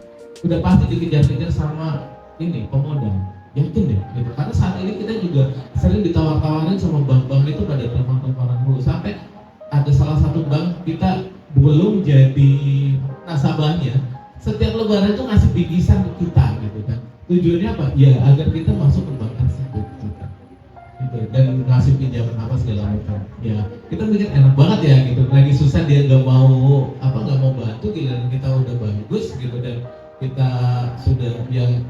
udah pasti dikejar-kejar sama ini pemodal. Yakin deh gitu. Karena saat ini kita juga sering ditawar-tawarin sama bank-bank itu pada telepon-teleponan mulu, sampai ada salah satu bank kita belum jadi nasabahnya, setiap lebaran itu ngasih bingkisan ke kita gitu kan. Tujuannya apa? Ya agar kita masuk ke bank tersebut gitu. Dan ngasih pinjaman apa segala macam. Ya kita mikir enak banget ya gitu. Lagi susah dia nggak mau bantu, giliran kita udah bagus gitu, dan kita sudah yang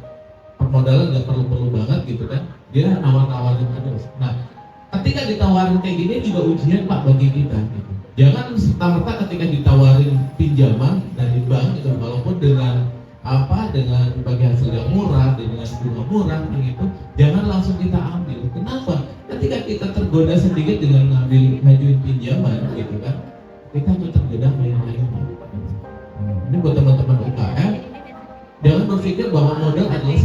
permodalan nggak perlu banget gitu kan, dia nawar-nawarin terus. Nah ketika ditawarin kayak gini juga ujian Pak bagi kita gitu. Jangan serta-merta ketika ditawarin pinjaman dari bank gitu, walaupun dengan bagi hasil yang murah, dengan bunga murah begitu, jangan langsung kita ambil. Kenapa? Ketika kita tergoda sedikit dengan ngajuin pinjaman gitu kan, kita tuh tergoda main-main. Ini buat teman-teman UKM, jangan berpikir bahwa modal adalah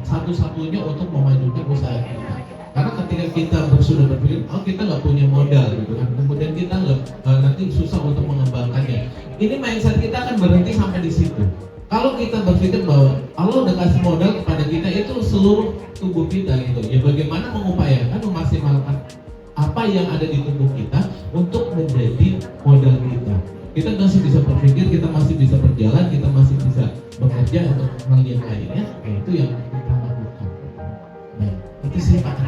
satu-satunya untuk memajukan usaha kita. Karena ketika kita sudah berpikir, kita nggak punya modal gitu kan, kemudian kita nanti susah untuk mengembangkannya. Ini mindset kita akan berhenti sampai di situ. Kalau kita berpikir bahwa Allah udah kasih modal kepada kita itu seluruh tubuh kita gitu, ya bagaimana mengupayakan memaksimalkan apa yang ada di tubuh kita untuk menjadi modal kita. Kita masih bisa berpikir, kita masih bisa berjalan, kita masih bisa bekerja untuk hal yang lainnya. Itu yang kita lakukan. Nah, itu sih Pak.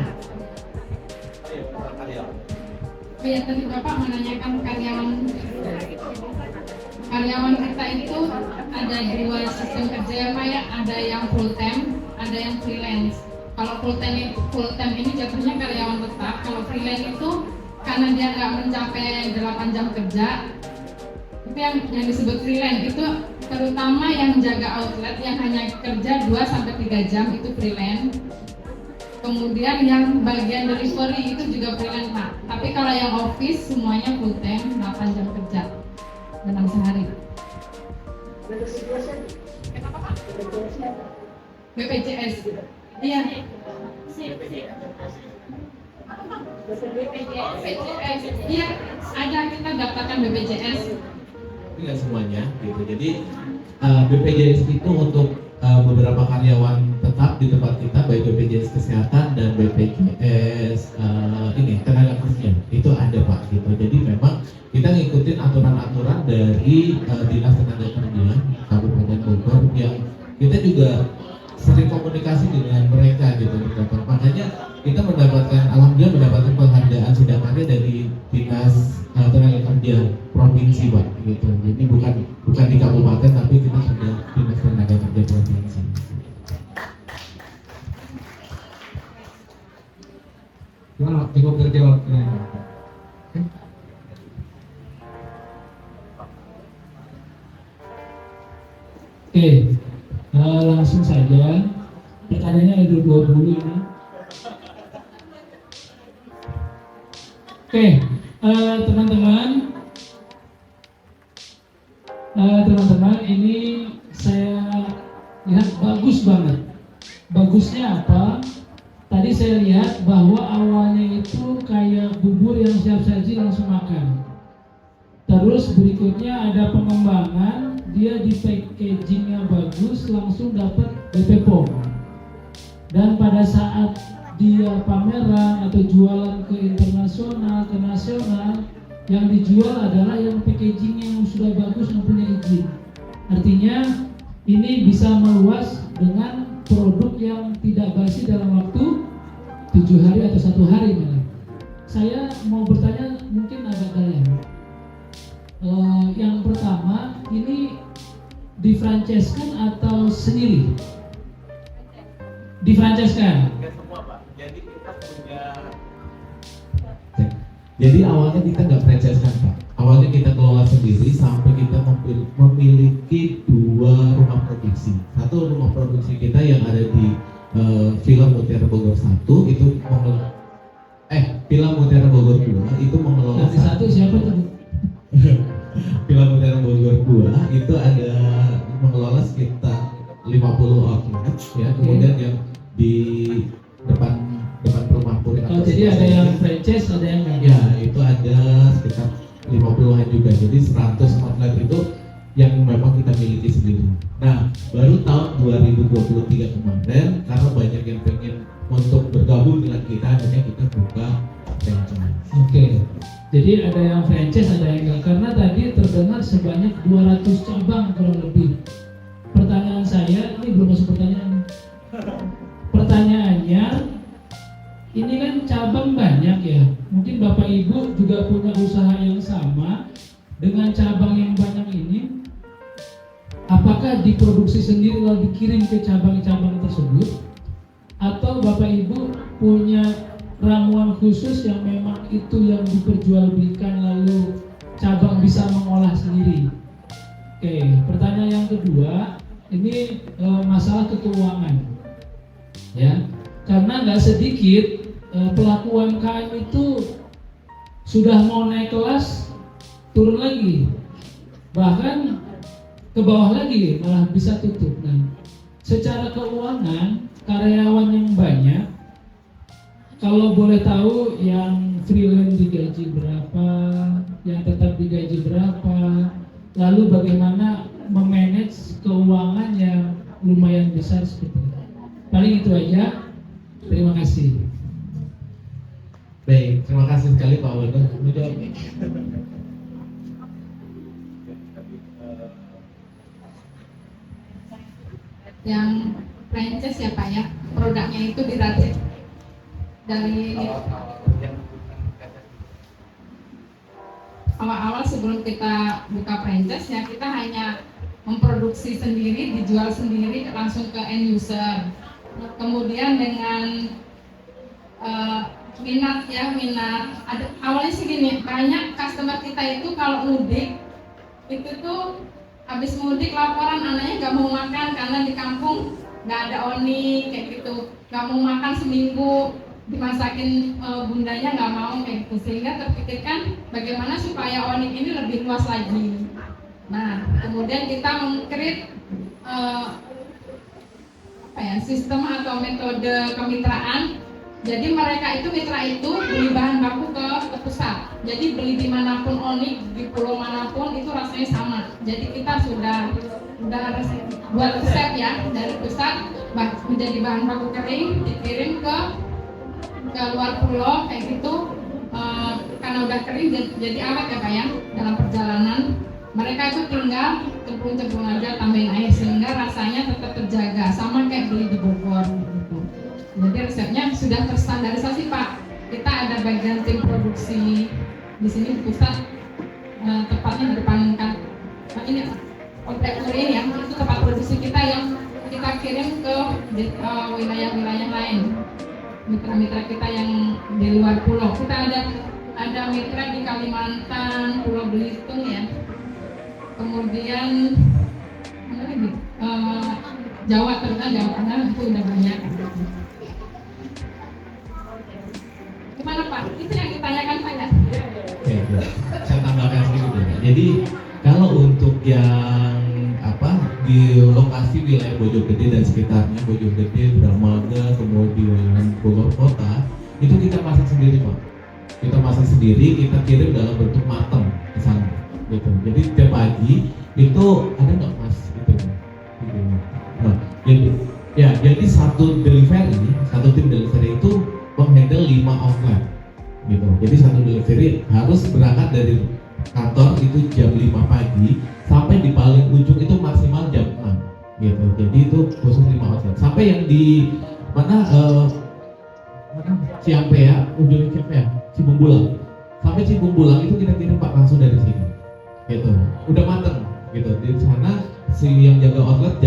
Ya tadi Bapak menanyakan karyawan kita itu ada dua sistem kerja ya Pak ya, ada yang full time, ada yang freelance. Kalau full time ini jatuhnya karyawan tetap. Kalau freelance itu karena dia nggak mencapai 8 jam kerja, itu yang disebut freelance itu terutama yang jaga outlet yang hanya kerja 2-3 jam itu freelance. Kemudian yang bagian delivery itu juga freelance Pak. Tapi kalau yang office semuanya full time 8 jam kerja dalam sehari. BPJS. Iya. BPJS. Iya, ada kita daftarkan BPJS.
Tidak semuanya gitu. Jadi BPJS itu untuk beberapa karyawan tetap di tempat kita, baik BPJS kesehatan dan BPJS tenaga kerja itu ada Pak gitu. Jadi memang kita ngikutin aturan-aturan dari Dinas Tenaga Kerja Kabupaten Bogor yang kita juga sering komunikasi dengan mereka gitu. Makanya kita alhamdulillah mendapatkan penghargaan sidang karya dari Dinas Tenaga Kerja Provinsi Pak gitu. Jadi bukan di kabupaten tapi kita sudah Dinas Tenaga Kerja Provinsi.
cukup terjawab ya.
Oke, langsung saja. Pertanyaannya ada 20 ini. Oke, teman-teman, ini saya lihat bagus banget. Bagusnya apa? Tadi saya lihat bahwa awalnya itu kayak bubur yang siap saji langsung makan. Terus berikutnya ada pengembangan, dia di packagingnya bagus, langsung dapat BP POM. Dan pada saat dia pameran atau jualan ke internasional, ke nasional, yang dijual adalah yang packaging yang sudah bagus mempunyai izin. Artinya ini bisa meluas dengan produk yang tidak basi dalam waktu 7 hari atau 1 hari malah. Saya mau bertanya mungkin agak dalam. Yang pertama, ini difranchise-kan atau sendiri? Difranchise-kan.
Jadi awalnya kita nggak franchise kan Pak. Awalnya kita kelola sendiri sampai kita memiliki 2 rumah produksi. Satu rumah produksi kita yang ada di Villa Mutiara Bogor 1 itu Villa Mutiara Bogor 2 itu mengelola.
Nanti satu siapa tuh?
Villa Mutiara Bogor 2 itu ada mengelola sekitar 50 outlet ya. Kemudian yang di depan rumah puri.
Oh, jadi ada yang franchise, ada yang enggak?
Ya, itu ada sekitar 50-an juga. Jadi 100 outlet itu yang memang kita miliki sendiri. Nah, baru tahun 2023 kemarin karena banyak yang pengen untuk bergabung dengan kita, akhirnya kita buka franchise.
Oke. Jadi ada yang franchise, ada yang enggak. Karena tadi terdengar sebanyak 200 cabang kurang lebih. Pertanyaan saya, ini belum masuk pertanyaan. Pertanyaannya, ini kan cabang banyak ya. Mungkin Bapak Ibu juga punya usaha yang sama dengan cabang yang banyak ini. Apakah diproduksi sendiri lalu dikirim ke cabang-cabang tersebut? Atau Bapak Ibu punya ramuan khusus yang memang itu yang diperjualbelikan lalu cabang bisa mengolah sendiri? Oke, pertanyaan yang kedua, ini masalah keuangan. Ya, karena nggak sedikit pelaku UMKM itu sudah mau naik kelas turun lagi, bahkan ke bawah lagi malah bisa tutup. Nah, secara keuangan karyawan yang banyak, kalau boleh tahu yang freelance digaji berapa, yang tetap digaji berapa, lalu bagaimana memanage keuangan yang lumayan besar seperti itu. Paling itu aja. Terima kasih.
Baik, terima kasih sekali Pak Waldo.
Yang franchise ya Pak ya, produknya itu diracik dari awal-awal sebelum kita buka franchise ya, kita hanya memproduksi sendiri, dijual sendiri langsung ke end user. Kemudian dengan minat ada awalnya sih gini, banyak customer kita itu kalau mudik itu tuh habis mudik laporan anaknya nggak mau makan karena di kampung nggak ada oni kayak gitu, nggak mau makan seminggu, dimasakin bundanya nggak mau kayak gitu, sehingga terpikirkan bagaimana supaya oni ini lebih luas lagi. Nah, kemudian kita meng-create sistem atau metode kemitraan. Jadi mereka itu mitra itu beli bahan baku ke pusat. Jadi beli dimanapun oni, di pulau manapun itu rasanya sama. Jadi kita sudah buat resep ya dari pusat menjadi bahan baku kering, dikirim ke luar pulau kayak gitu. Karena udah kering jadi awet ya Pak ya. Dalam perjalanan mereka itu tinggal cemplung aja, tambahin air sehingga rasanya tetap terjaga sama kayak beli di Bogor gitu. Jadi resepnya sudah terstandarisasi Pak. Kita ada bagian tim produksi di sini di pusat, tepatnya di depan kan ini komplek Urin ya, itu tempat produksi kita yang kita kirim ke wilayah-wilayah lain. mitra-mitra kita yang di luar pulau. Kita ada mitra di Kalimantan, Pulau Belitung ya. Kemudian mana lagi? Jawa Tengah itu udah banyak. Gimana Pak? Itu yang ditanyakan saya.
Oke, saya tambahkan sedikit ya. Jadi kalau untuk yang di lokasi wilayah Bojonggede dan sekitarnya, Bojonggede, Dramaga, kemudian Bogor Kota, itu kita masak sendiri Pak. Kita masak sendiri, kita kirim dalam bentuk matang ke sana. Gitu. Jadi tiap pagi itu ada nggak Mas itu? Nah, jadi satu tim delivery itu menghandle 5 outlet. Gitu. Jadi satu delivery harus berangkat dari kantor itu jam 5 pagi sampai di paling ujung itu maksimal jam 6 gitu. Jadi itu khusus 5 outlet. Sampai yang di mana Ciampea, ujungnya Ciampea, Cibumbulang. Sampai Cibumbulang itu kita kirim Pak langsung dari sini. Gitu. Udah mateng gitu. Di sana si yang jaga outlet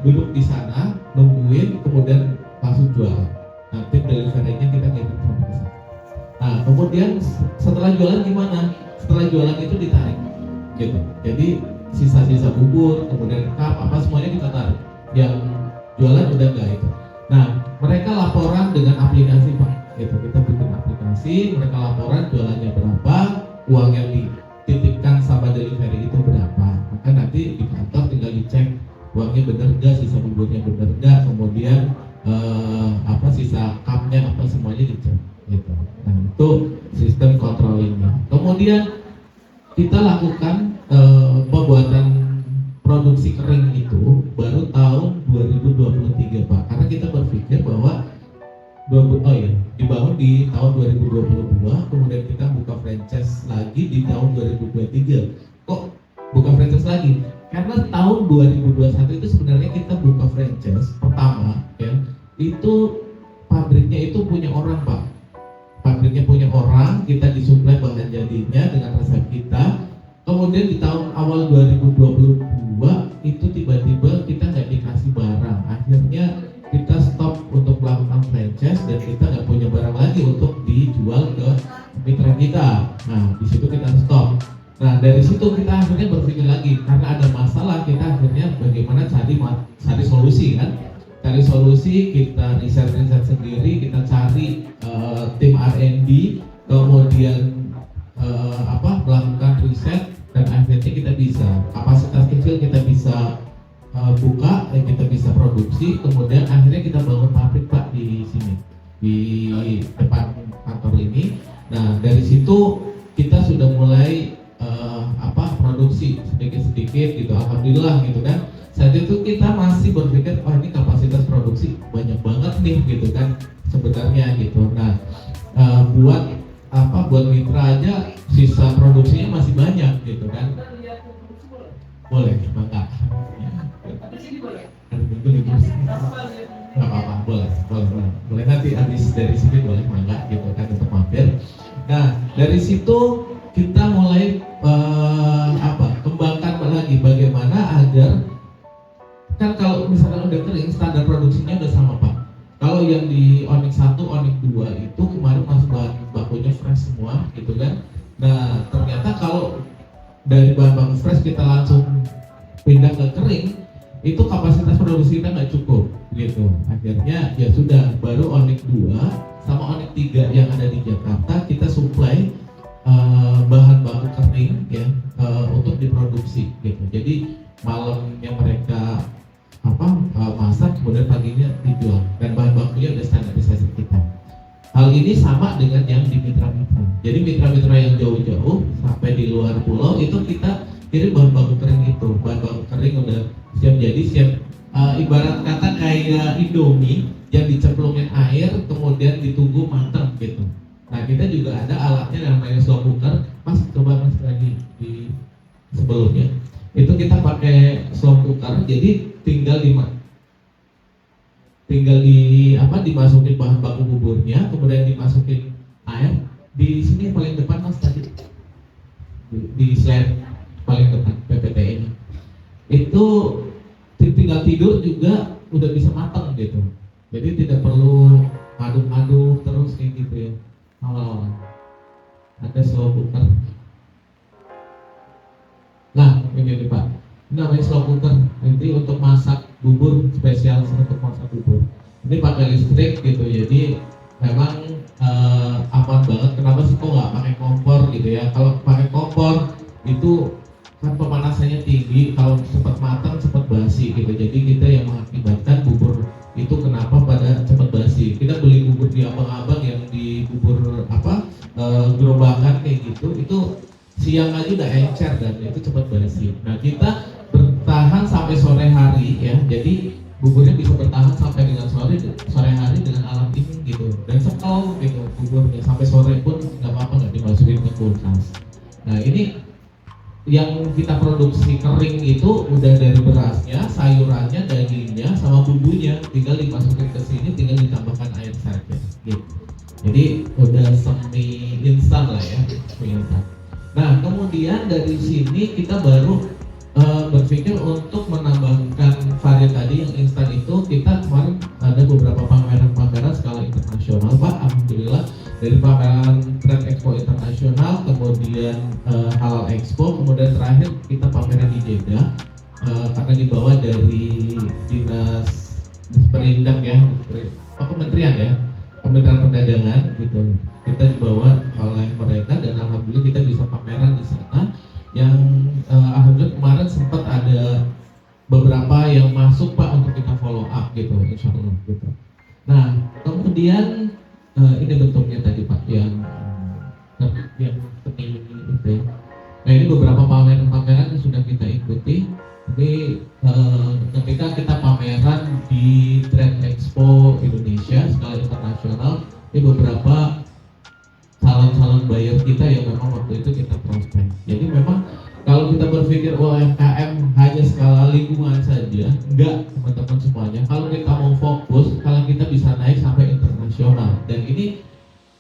duduk di sana nungguin kemudian langsung jual. Nah, tim delivery-nya kita kirim sampai ke sana. Nah, kemudian setelah jualan gimana? Setelah jualan itu ditarik, gitu. Jadi sisa-sisa bubur, kemudian cup, semuanya kita tarik. Yang jualan udah enggak itu. Nah, mereka laporan dengan aplikasi Pak, gitu. Kita bikin aplikasi, mereka laporan jualannya berapa, uang yang dititipkan sama delivery itu berapa. Maka nanti di kantor tinggal dicek uangnya benar enggak, sisa buburnya benar enggak, kemudian sisa cupnya semuanya dicek. Gitu. Nah, itu sistem controllingnya. Kemudian kita lakukan pembuatan produksi kering itu baru tahun 2023 Pak, karena kita berpikir bahwa dibangun di tahun 2022, kemudian kita buka franchise lagi di tahun 2023. Kok buka franchise lagi? Karena tahun 2021 itu sebenarnya kita buka franchise pertama ya, itu pabriknya itu punya orang Pak. Pabriknya punya orang, kita disuplai bahan jadinya dengan resep kita. Kemudian di tahun awal 2022 itu tiba-tiba kita nggak dikasih barang. Akhirnya kita stop untuk melakukan franchise dan kita nggak punya barang lagi untuk dijual ke mitra kita. Nah, di situ kita stop. Nah, dari situ kita akhirnya berpikir lagi, karena ada masalah, kita akhirnya bagaimana cari solusi kan. Cari solusi, kita riset sendiri, kita cari tim R&D, kemudian melakukan riset, dan akhirnya kita bisa kapasitas kecil kita bisa buka, kita bisa produksi, kemudian akhirnya kita bangun pabrik Pak di sini di depan kantor ini. Nah, dari situ kita sudah mulai produksi sedikit-sedikit gitu, alhamdulillah gitu kan. Saat itu kita masih berpikir, ini kapasitas produksi banyak banget nih gitu kan sebenarnya gitu. Nah, buat mitra aja sisa produksinya masih banyak gitu kan. Boleh, bangga. Nggak apa-apa, boleh nanti habis dari sini boleh bangga gitu kan untuk mampir. Nah, dari situ kita mulai kembangkan lagi bagaimana agar kan kalau misalkan udah kering standar produksinya udah sama Pak. Kalau yang di Onyx 1, Onyx 2 itu kemarin masuk bahan bakunya fresh semua gitu kan. Nah, ternyata kalau dari bahan baku fresh kita langsung pindah ke kering, itu kapasitas produksi kita nggak cukup gitu. Akhirnya ya sudah, baru Onyx 2 sama Onyx 3 yang ada di Jakarta kita supply bahan baku kering ya untuk diproduksi gitu. Jadi malamnya mereka masak, kemudian paginya dijual, dan bahan bakunya udah standarisasi kita. Hal ini sama dengan yang di mitra-mitra. Jadi mitra-mitra yang jauh-jauh sampai di luar pulau itu kita kirim bahan baku kering itu. Bahan baku kering udah siap jadi, siap ibarat kata kayak Indomie yang dicemplungin air kemudian ditunggu matang gitu. Nah, kita juga ada alatnya namanya slow cooker. Mas, coba Mas lagi di sebelumnya. Itu kita pakai slow cooker, jadi tinggal dimasukin bahan baku buburnya, kemudian dimasukin air. Di sini paling depan Mas tadi di slide paling depan PPT ini. Itu tinggal tidur juga udah bisa matang gitu. Jadi tidak perlu aduk-aduk terus kayak gitu ya awal-awal. Ada slow cooker. Nah ini nih Pak, ini namanya slow cooker. Nanti untuk masak bubur, spesial untuk masak bubur. Ini pakai listrik gitu, jadi memang aman banget. Kenapa sih kok nggak pakai kompor gitu ya? Kalau pakai kompor itu kan pemanasannya tinggi, kalau cepat matang cepat basi gitu. Jadi kita yang mengakibatkan bubur itu kenapa pada cepat basi. Kita beli bubur di abang-abang yang di bubur gerobakan kayak gitu, itu siang aja udah encer dan itu cepat basi. Nah kita bertahan sampai sore hari ya, jadi buburnya bisa bertahan sampai dengan sore hari dengan alat ini gitu, dan sekal gitu buburnya sampai sore pun nggak apa-apa, nggak dimasukin ke kulkas. Nah ini yang kita produksi kering itu udah dari berasnya, sayurannya, dagingnya, sama bumbunya, tinggal dimasukin ke sini, tinggal ditambahkan air saja gitu. Jadi udah semi instan lah ya, semi instan. Nah kemudian dari sini kita baru berpikir untuk menambahkan varian tadi yang instan itu. Kita kemarin ada beberapa pameran skala internasional Pak, alhamdulillah, dari pameran Trade Expo Internasional, kemudian Halal Expo, kemudian terakhir kita pameran di Jeddah karena dibawa dari Dinas Perindak ya, Kementerian ya, Kementerian Perdagangan gitu. Kita dibawa oleh mereka dan alhamdulillah kita bisa pameran di sana. Yang alhamdulillah kemarin sempat ada beberapa yang masuk Pak untuk kita follow up gitu, insya Allah gitu. Nah kemudian ini bentuknya tadi Pak yang penting itu ya. Nah ini beberapa pameran yang sudah kita ikuti. Ini ketika kita pameran di Trade Expo Indonesia skala internasional, ini beberapa calon buyer kita yang memang waktu itu kita prospek. Jadi memang kalau kita berpikir UMKM hanya skala lingkungan saja, enggak teman-teman semuanya. Kalau kita mau fokus, kalau kita bisa naik sampai internasional. Dan ini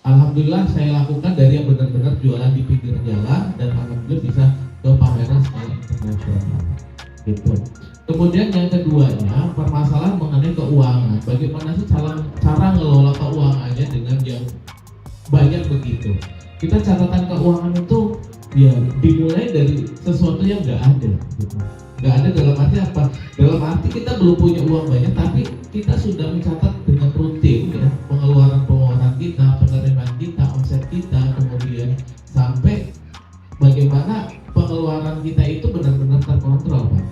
alhamdulillah saya lakukan dari yang benar-benar jualan di pinggir jalan dan alhamdulillah bisa ke pameran skala internasional. Gitu. Kemudian yang keduanya permasalahan mengenai keuangan. Bagaimana sih cara ngelola keuangannya dengan yang banyak begitu. Kita catatan keuangan itu ya dimulai dari sesuatu yang nggak ada gitu. Nggak ada dalam arti apa? Dalam arti kita belum punya uang banyak tapi kita sudah mencatat dengan rutin ya, pengeluaran kita, penerimaan kita, omset kita, kemudian sampai bagaimana pengeluaran kita itu benar-benar terkontrol Pak.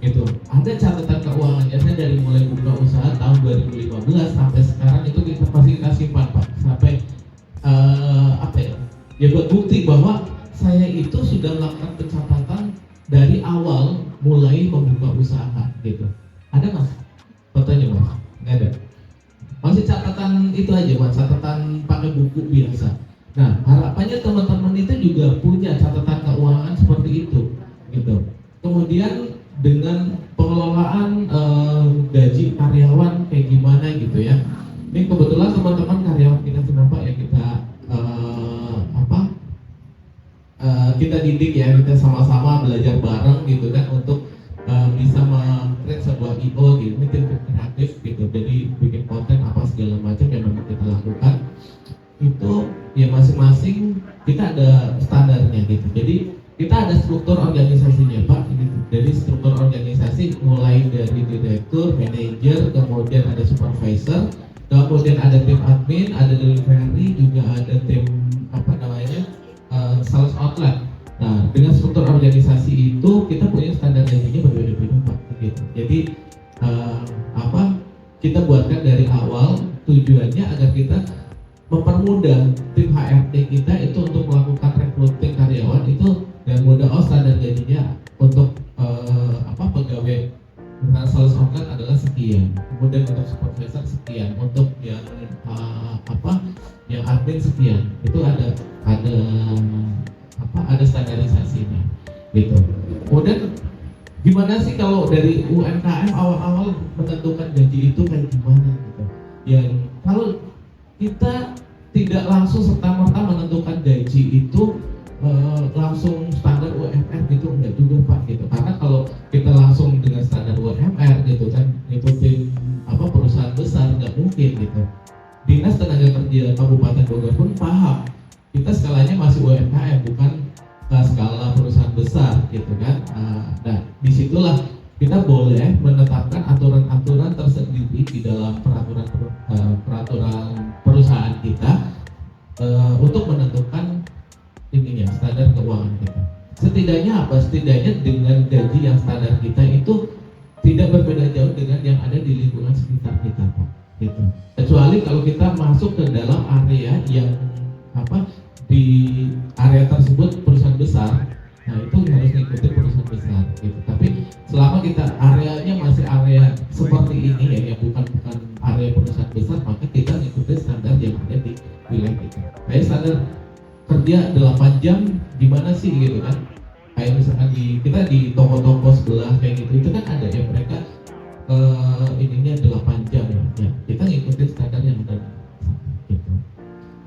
Gitu. Ada catatan keuangannya saya dari mulai buka usaha tahun 2015 sampai sekarang itu kita pasti simpan Pak. Sampai ya buat bukti bahwa saya itu sudah melakukan pencatatan dari awal mulai membuka usaha gitu. Ada Mas? Fotonya Mas? Nggak ada? Masih catatan itu aja Mas, catatan pakai buku biasa. Nah harapannya teman-teman itu juga punya catatan keuangan seperti itu gitu. Kemudian dengan pengelolaan gaji karyawan kayak gimana gitu ya. Ini kebetulan teman-teman karyawan kita semua Pak ya kita kita didik ya, kita sama-sama belajar bareng gitu kan untuk bisa meng-create sebuah IO gitu. Ini tim kreatif gitu, jadi bikin konten apa segala macam yang memang kita lakukan itu ya masing-masing kita ada standarnya gitu. Jadi kita ada struktur organisasinya Pak gitu. Jadi struktur organisasi mulai dari direktur, manajer, kemudian ada supervisor, kemudian ada tim admin, ada delivery, juga ada tim sales outlet. Nah, dengan struktur organisasi itu kita punya standar gajinya berbeda-beda Pak. Gitu. Jadi kita buatkan dari awal tujuannya agar kita mempermudah tim HRD kita itu untuk melakukan recruiting karyawan itu dan mudah. Standar gajinya untuk pegawai dengan sales outlet adalah sekian, kemudian untuk supervisor sekian, untuk yang yang admin sekian. Itu ada standarisasinya gitu. Kemudian gimana sih kalau dari UMKM awal-awal menentukan gaji itu kayak gimana gitu. Ya kalau kita tidak langsung serta-merta menentukan gaji itu langsung standar UMR gitu, enggak juga Pak gitu. Karena kalau kita langsung dengan standar UMR gitu kan, ngikutin perusahaan besar nggak mungkin gitu. Dinas besar gitu kan. Nah, disitulah kita boleh menetapkan aturan-aturan tersendiri di dalam peraturan perusahaan kita untuk menentukan ininya standar keuangan kita. Setidaknya apa? Setidaknya dengan gaji yang standar kita itu tidak berbeda jauh dengan yang ada di lingkungan sekitar kita, Pak. Gitu. Kecuali kalau kita masuk ke dalam area yang di area tersebut perusahaan besar, nah itu harus mengikuti perusahaan besar. Gitu. Tapi selama kita areanya masih area seperti ini ya, yang bukan area perusahaan besar, maka kita mengikuti standar yang ada di wilayah kita. Kayak standar kerja 8 jam gimana sih gitu kan? Kayak misalkan kita di toko-toko sebelah kayak gitu, itu kan ada yang mereka ininya 8 jam ya. Kita ngikutin standar yang ada gitu.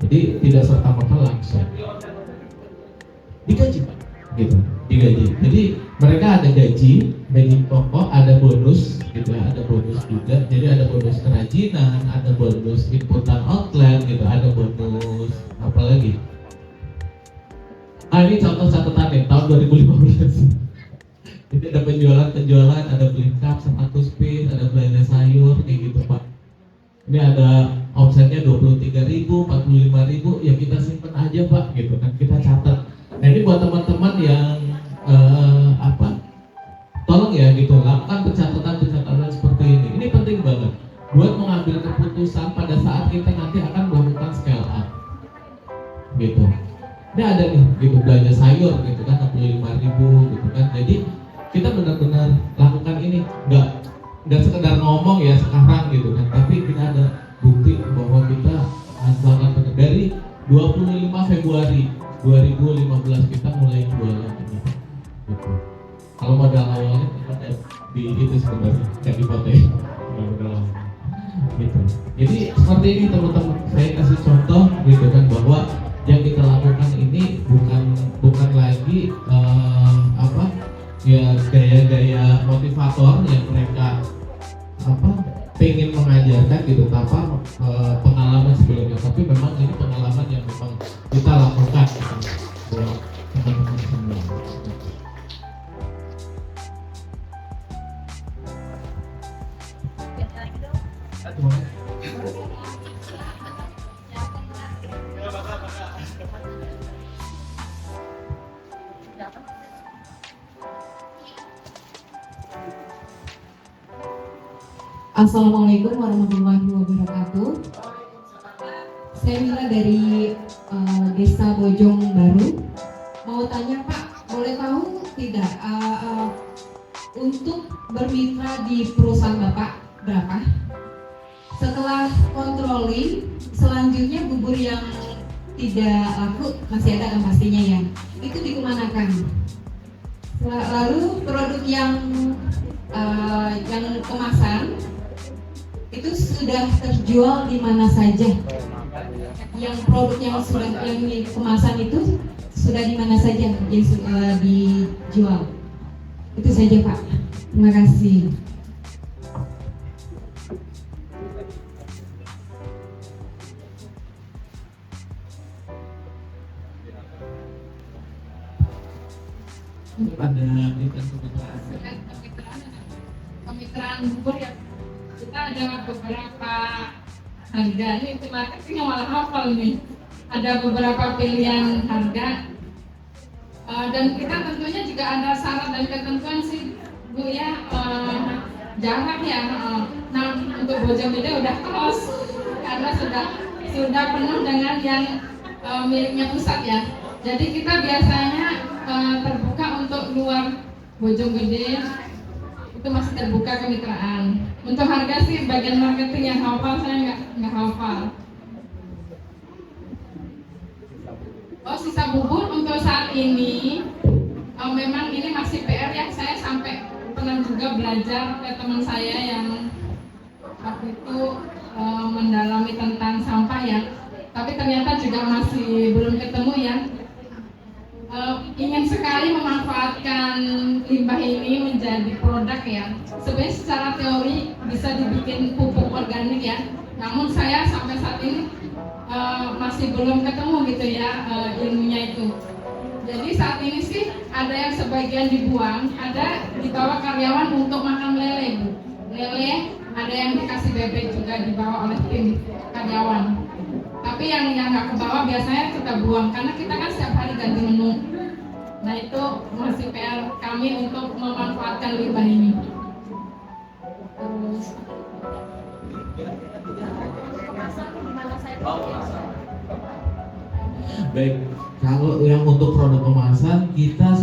Jadi tidak serta merta langsung digaji, Pak, gitu, digaji. Jadi mereka ada gaji pokok, ada bonus gitu ya, ada bonus juga. Jadi ada bonus kerajinan, ada bonus input dan outlet gitu, ada bonus apa lagi? Ini contoh catatannya tahun 2015. Jadi ada penjualan, ada beli cup, sepatu spin, ada belanja sayur kayak gitu, Pak. Ini ada omsetnya 23.000, 45.000, ya kita simpen aja, Pak, gitu kan, kita catat. Nah ini buat teman-teman yang tolong ya gitu, lakukan pencatatan seperti ini. Ini penting banget buat mengambil keputusan pada saat kita nanti akan melakukan scale up, gitu. Ini ada nih, gitu, belanja sayur, gitu kan, 65.000, gitu kan. Jadi kita benar-benar lakukan ini, nggak sekedar ngomong ya sekarang gitu kan, tapi kita ada bukti bahwa kita melakukan dari 25 Februari 2015 kita mulai jualan ini, gitu. Kalau modal awalnya kita di itu sebenarnya kayak di Pote, modal awalnya, gitu. Jadi seperti ini teman-teman, saya kasih contoh gitu kan, bahwa yang kita lakukan ini bukan lagi ya gaya-gaya motivator yang mereka pengen mengajarkan gitu tanpa pengalaman sebelumnya, tapi memang ini pengalaman yang memang kita lakukan gitu, buat teman-teman semua.
Assalamualaikum warahmatullahi wabarakatuh. Saya Mila dari Desa Bojong Baru. Mau tanya Pak, boleh tahu tidak untuk bermitra di perusahaan Bapak berapa? Setelah controlling, selanjutnya bubur yang tidak laku masih ada kan pastinya ya? Itu dikemanakan? Lalu produk yang kemasan itu sudah terjual di mana saja? Yang produk yang kemasan itu sudah di mana saja yang sudah dijual? Itu saja Pak. Terima kasih.
Pada
Kemitraan bubur ya, kita ada beberapa harga. Ini tim marketing yang malah hafal nih. Ada beberapa pilihan harga, dan kita tentunya juga ada syarat dan ketentuan sih Bu ya, jarak ya. Nah untuk Bojonggede udah close karena sudah penuh dengan yang miliknya pusat ya. Jadi kita biasanya terbuka untuk luar Bojonggede itu masih terbuka kemitraan. Untuk harga sih bagian marketing yang hafal, saya nggak hafal. Oh sisa bubur untuk saat ini memang ini masih PR ya. Saya sampai pernah juga belajar ke teman saya yang waktu itu mendalami tentang sampah ya. Tapi ternyata juga masih belum ketemu ya. Ingin sekali memanfaatkan limbah ini menjadi produk ya. Sebenarnya secara teori bisa dibikin pupuk organik ya. Namun saya sampai saat ini masih belum ketemu gitu ya ilmunya itu. Jadi saat ini sih ada yang sebagian dibuang, ada dibawa karyawan untuk makan lele, Bu. Lele, ada yang dikasih bebek juga dibawa oleh tim karyawan. Tapi yang nggak ke bawah biasanya kita buang karena kita kan setiap hari ganti menu. Nah itu masih PR kami untuk memanfaatkan limbah ini. Terus
Baik, kalau yang untuk produk kemasan kita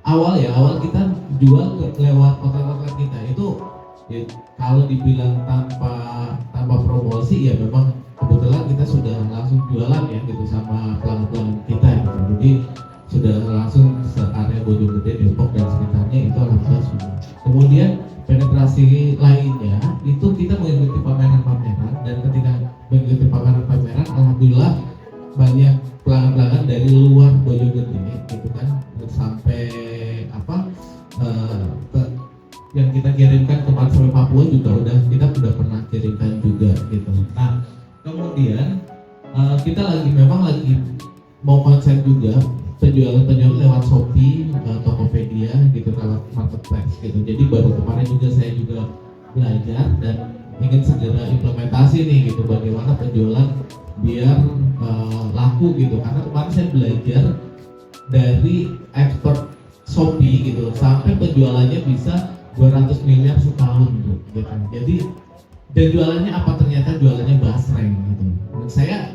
awal kita jual lewat outlet kita itu ya, kalau dibilang tanpa promosi ya memang kebetulan kita sudah langsung jualan ya gitu sama pelanggan kita gitu. Jadi sudah langsung se-area Bojonggede, Depok dan sekitarnya itu alhamdulillah sudah. Kemudian penetrasi lainnya itu kita mengikuti pameran-pameran dan ketika mengikuti pameran-pameran alhamdulillah banyak pelanggan-pelanggan dari luar Bojonggede gitu kan sampai yang kita kirimkan kemarin sampai Papua juga kita udah pernah kirimkan juga gitu. Nah kemudian kita memang lagi mau konsen juga penjualan lewat Shopee, Tokopedia gitu lewat marketplace gitu. Jadi baru kemarin juga saya juga belajar dan ingin segera implementasi nih gitu bagaimana penjualan biar laku gitu. Karena kemarin saya belajar dari expert Shopee gitu sampai penjualannya bisa 200 miliar setahun gitu. Jadi dan jualannya apa, ternyata jualannya basreng gitu. Menurut saya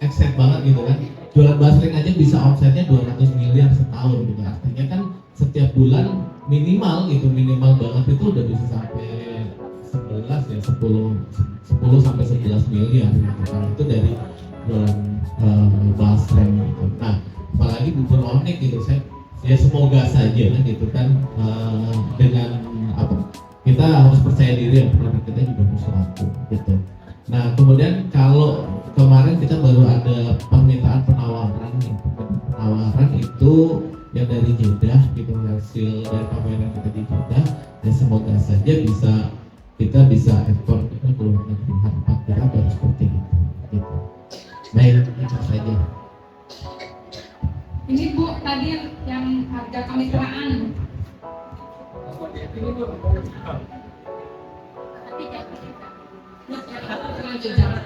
excited banget gitu kan. Jualan basreng aja bisa omsetnya 200 miliar setahun gitu. Artinya kan setiap bulan minimal banget itu udah bisa sampai 10 sampai 11 miliar gitu kan. Itu dari jualan basreng gitu. Nah, apalagi bubur onik gitu, ya semoga saja gitu kan dengan kita harus percaya diri ya produk kita juga harus laku gitu. Nah kemudian kalau kemarin kita baru ada permintaan penawaran itu yang dari Jeddah gitu, hasil dari pameran kita di Jeddah, dan semoga saja kita bisa ekspor ke luar negeri. Harapan kita baru seperti itu gitu. Baik, itu saja.
ini Bu tadi yang harga kemitraan. Lanjut jalan.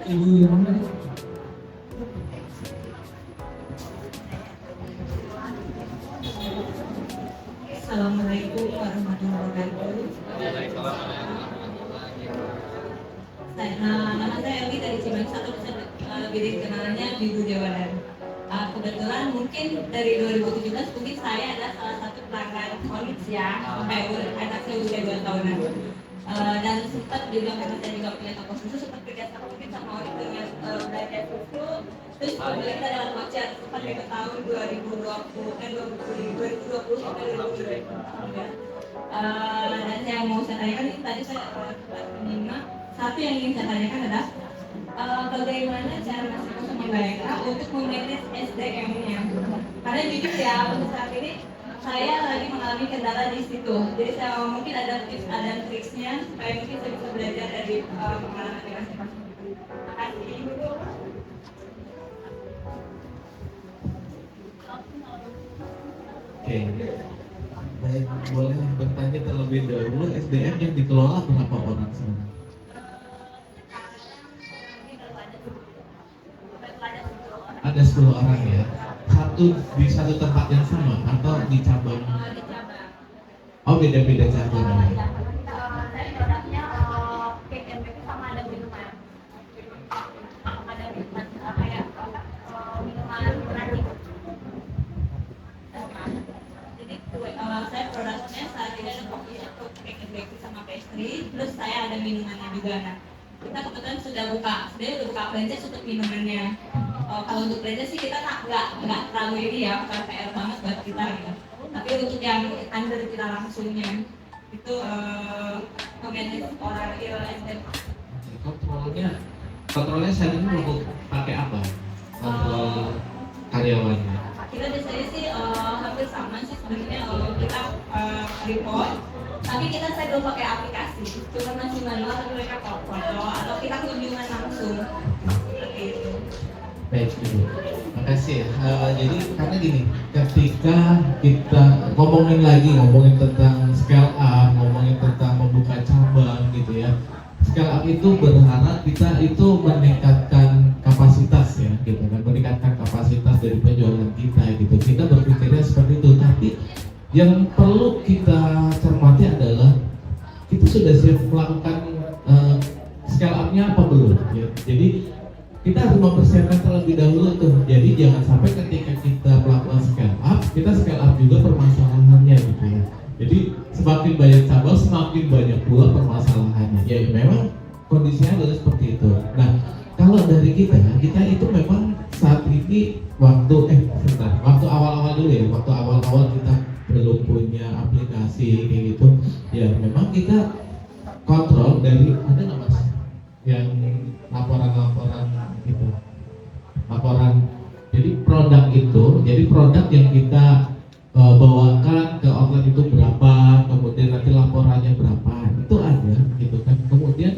Ibu yang mana nih?
Assalamualaikum warahmatullahi wabarakatuh. Nama saya Elvi dari Cimahi 1, bisa lebih dikenalnya di Ibu Jawaban. Kebetulan mungkin dari 2017 mungkin saya adalah salah satu pelanggan Onyx ya, anak saya usia 2 tahunan. Dan sempat juga karena saya juga punya toko susu, sempat kerjasama mungkin sama Onyx dengan belajar susu. Terus kemudian kita dalam voucher sempat ke tahun 2020 sampai 2020 ya. Dan yang mau saya tanyakan ini tadi saya menyimak satu yang ingin saya tanyakan adalah bagaimana cara masing-masing mereka untuk memanage SDM-nya. Karena jujur ya untuk saat ini saya lagi mengalami kendala di situ. Jadi saya mungkin ada tips dan triksnya supaya mungkin saya bisa belajar dari pengalaman masing-masing. Terima kasih.
Oke, baik, boleh bertanya terlebih dahulu, SDM yang dikelola berapa orang sebenarnya? Ada 10 orang ya, di satu tempat yang sama atau di cabang? Oh, beda-beda cabang ya.
Dari produknya cake and bakery sama ada minuman. Ada minuman kayak minuman gratis.
Jadi saya produknya saat ini ada kopi, cake and bakery sama pastry, terus saya ada minumannya juga. Nah, kita kebetulan sudah buka franchise untuk minumannya. Kalau untuk franchise sih kita nggak terlalu ini ya, bukan PR banget buat kita gitu. Tapi untuk yang under kita langsungnya itu manage orang SDM.
Kontrolnya saat ini mau pakai apa? Kontrol karyawannya.
Kita biasanya sih hampir sama sih sebenarnya kita report, tapi kita saya belum pakai aplikasi, cuma masih manual tapi mereka foto atau kita kunjungan langsung seperti itu.
Baik, Ibu. Makasih ya. Jadi karena gini, ketika kita ngomongin tentang scale up, ngomongin tentang membuka cabang gitu ya. Scale up itu berharap kita itu meningkatkan kapasitas ya, gitu kan, meningkatkan kapasitas dari penjualan kita gitu. Kita berpikirnya seperti itu, tapi yang perlu kita cermati adalah kita sudah siap melakukan scale up-nya apa belum ya. Jadi kita harus mempersiapkan terlebih dahulu tuh. Jadi jangan sampai ketika kita melakukan scale up juga permasalahannya gitu ya. Jadi semakin banyak cabang semakin banyak pula permasalahannya. Ya memang kondisinya adalah seperti itu. Nah, kalau dari kita itu memang saat ini waktu awal-awal dulu ya, waktu awal-awal kita belum punya aplikasi kayak gitu. Ya memang kita kontrol dari ada nggak Mas yang laporan gitu, laporan. Jadi produk yang kita bawakan ke outlet itu berapa, kemudian nanti laporannya berapa, itu ada gitu kan. Kemudian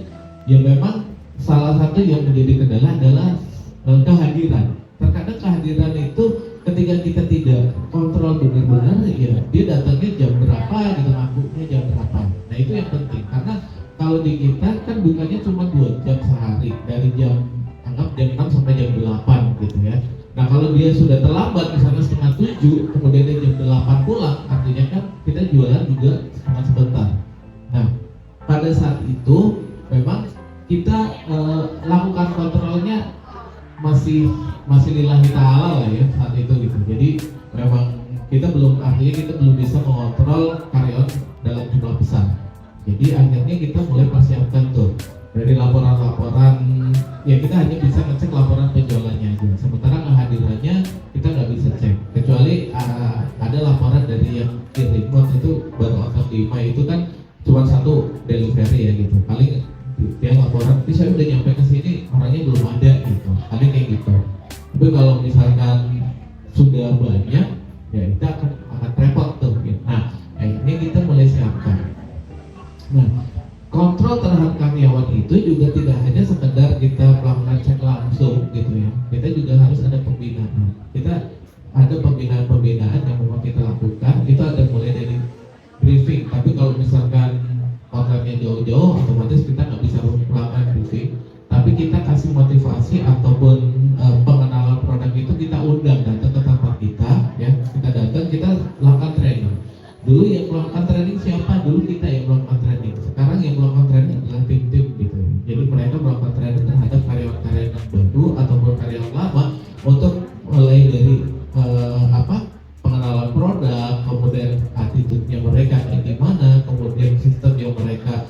ya memang salah satu yang menjadi kendala adalah kehadiran. Terkadang kehadiran itu ketika kita tidak kontrol benar-benar ya dia datangnya jam berapa gitu, ngakunya jam berapa. Nah itu yang penting, karena kalau di kita kan bukanya cuma 2 jam sehari, dari jam 6 sampai jam 8 gitu ya. Nah kalau dia sudah terlambat misalnya setengah 7, kemudian dia jam 8 pulang, artinya kan kita jualan juga cuma sebentar. Nah pada saat itu memang kita lakukan kontrolnya masih lillahi ta'ala lah ya saat itu gitu. Jadi memang kita belum bisa mengontrol karyawan dalam jumlah besar. Jadi akhirnya kita mulai persiapkan tuh dari laporan-laporan, ya kita hanya bisa ngecek laporan penjualannya aja. Sementara kehadirannya kita nggak bisa cek, kecuali ada laporan dari yang kirim. Waktu itu baru akun 5 itu kan cuma 1 delivery ya gitu. Paling dia laporan, tapi saya udah nyampe ke sini orangnya belum ada gitu. Paling kayak gitu. Tapi kalau misalkan sudah banyak, ya kita akan repot tuh. Gitu. Nah, ini kita mulai siapkan. Nah, kontrol terhadap karyawan itu juga tidak hanya sekedar kita melakukan cek langsung gitu ya. Kita juga harus ada pembinaan. Kita ada pembinaan yang memang kita lakukan. Itu ada mulai dari briefing. Tapi kalau misalkan kontraknya jauh-jauh, otomatis kita nggak bisa melakukan briefing. Tapi kita kasih motivasi ataupun pengenalan produk itu kita undang datang ke tempat kita, ya kita datang, kita lakukan training. Dulu yang melakukan training siapa? Dulu kita yang melakukan training. Sekarang yang melakukan training adalah tim-tim gitu. Jadi mereka melakukan training terhadap karyawan-karyawan yang baru ataupun karyawan lama untuk mulai dari pengenalan produk, kemudian attitude-nya mereka kayak gimana, kemudian sistem yang mereka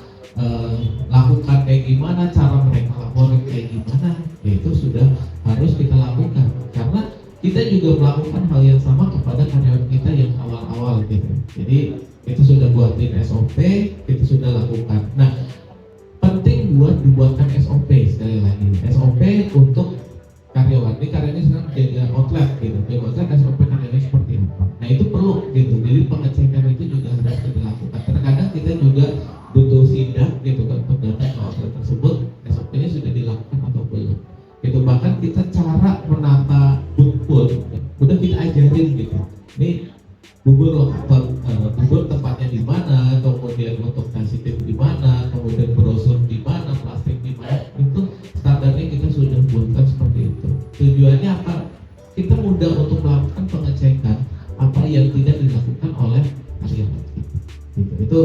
lakukan kayak gimana, cara mereka laporin kayak gimana, ya itu sudah harus kita lakukan karena kita juga melakukan hal yang sama kepada karyawan kita yang awal-awal gitu. Jadi itu sudah buatin SOP, kita sudah lakukan. Nah, penting dibuatkan SOP sekali lagi. SOP untuk karyawan. Ini karyawannya sekarang jaga outlet gitu. Jaga outlet SOP karyawannya seperti apa. Nah, itu perlu gitu. Jadi pengecekan itu juga harus kita lakukan. Terkadang kita juga butuh sidak gitu kan untuk datang ke outlet tersebut. SOP-nya sudah dilakukan atau belum. Gitu, bahkan kita cara menata bubur udah kita ajarin gitu. Ini bubur tempatnya di mana, kemudian untuk kasih tip di mana, kemudian brosur di mana, plastik di mana, itu standarnya kita sudah buatkan seperti itu. Tujuannya apa? Kita mudah untuk melakukan pengecekan apa yang tidak dilakukan oleh karyawan kita. Gitu. Itu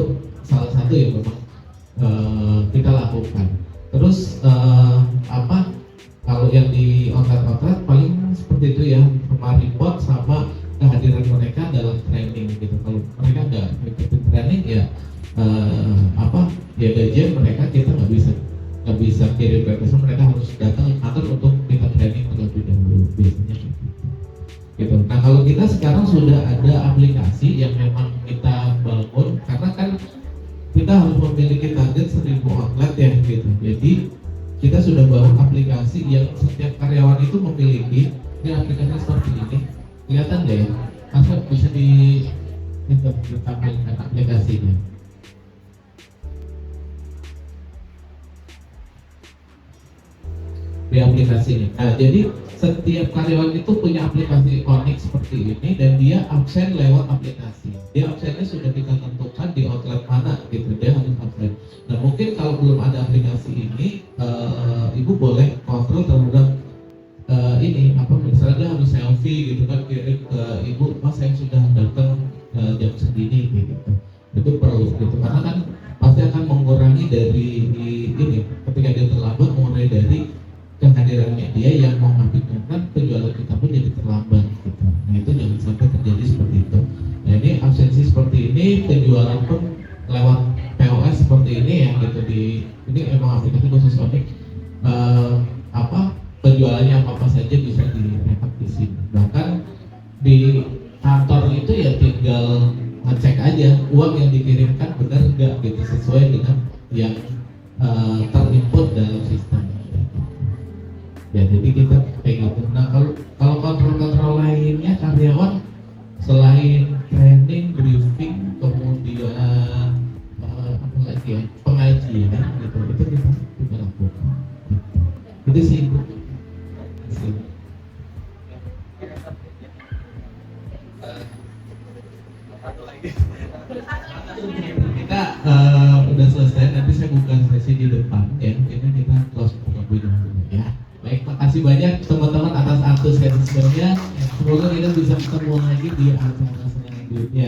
salah satu yang memang kita lakukan. Terus kalau yang di outlet paling seperti itu ya, report sama kehadiran mereka dalam training gitu. Kalau mereka nggak ikutin training ya gajian mereka kita nggak bisa kirim ke person, mereka harus datang ke kantor untuk kita training terlebih dahulu biasanya gitu. Nah, kalau kita sekarang sudah ada aplikasi yang memang kita bangun karena kan kita harus memiliki target 1000 outlet ya gitu. Jadi kita sudah bangun aplikasi yang setiap karyawan itu memiliki. Ini aplikasi seperti ini, kelihatan deh ya? Masa bisa ditampilkan aplikasinya. Di aplikasi ini. Nah, jadi setiap karyawan itu punya aplikasi Onyx seperti ini dan dia absen lewat aplikasi. Dia absennya sudah kita tentukan di outlet mana gitu, dia harus absen. Nah, mungkin kalau belum ada aplikasi ini, ibu boleh kontrol terhadap misalnya dia harus selfie gitu kan, kirim ke ibu, mas saya sudah datang jam segini gitu. Itu perlu gitu karena kan pasti akan mengurangi dari ini ketika dia terlambat, mengurangi dari kehadirannya dia yang mau mengakibatkan penjualan kita pun jadi terlambat gitu. Nah, itu jangan sampai terjadi seperti itu. Nah, ini absensi seperti ini, penjualan pun lewat POS seperti ini ya gitu. Ini emang aplikasi khusus Onyx. Penjualannya apa saja bisa direkap di sini. Bahkan di kantor itu ya tinggal ngecek aja uang yang dikirimkan benar enggak gitu, sesuai dengan yang terinput dalam sistem. Ya, jadi kita kayak gitu. Nah, kalau kontrol lainnya karyawan selain training, briefing, kemudian apa lagi ya, pengajian gitu, itu kita juga lakukan. Itu sih Bu. Kita udah selesai, nanti saya buka sesi di depan ya. Ini kita close terlebih dahulu ya. Baik, makasih banyak teman-teman atas antusiasmenya. Semoga kita bisa ketemu lagi di acara selanjutnya.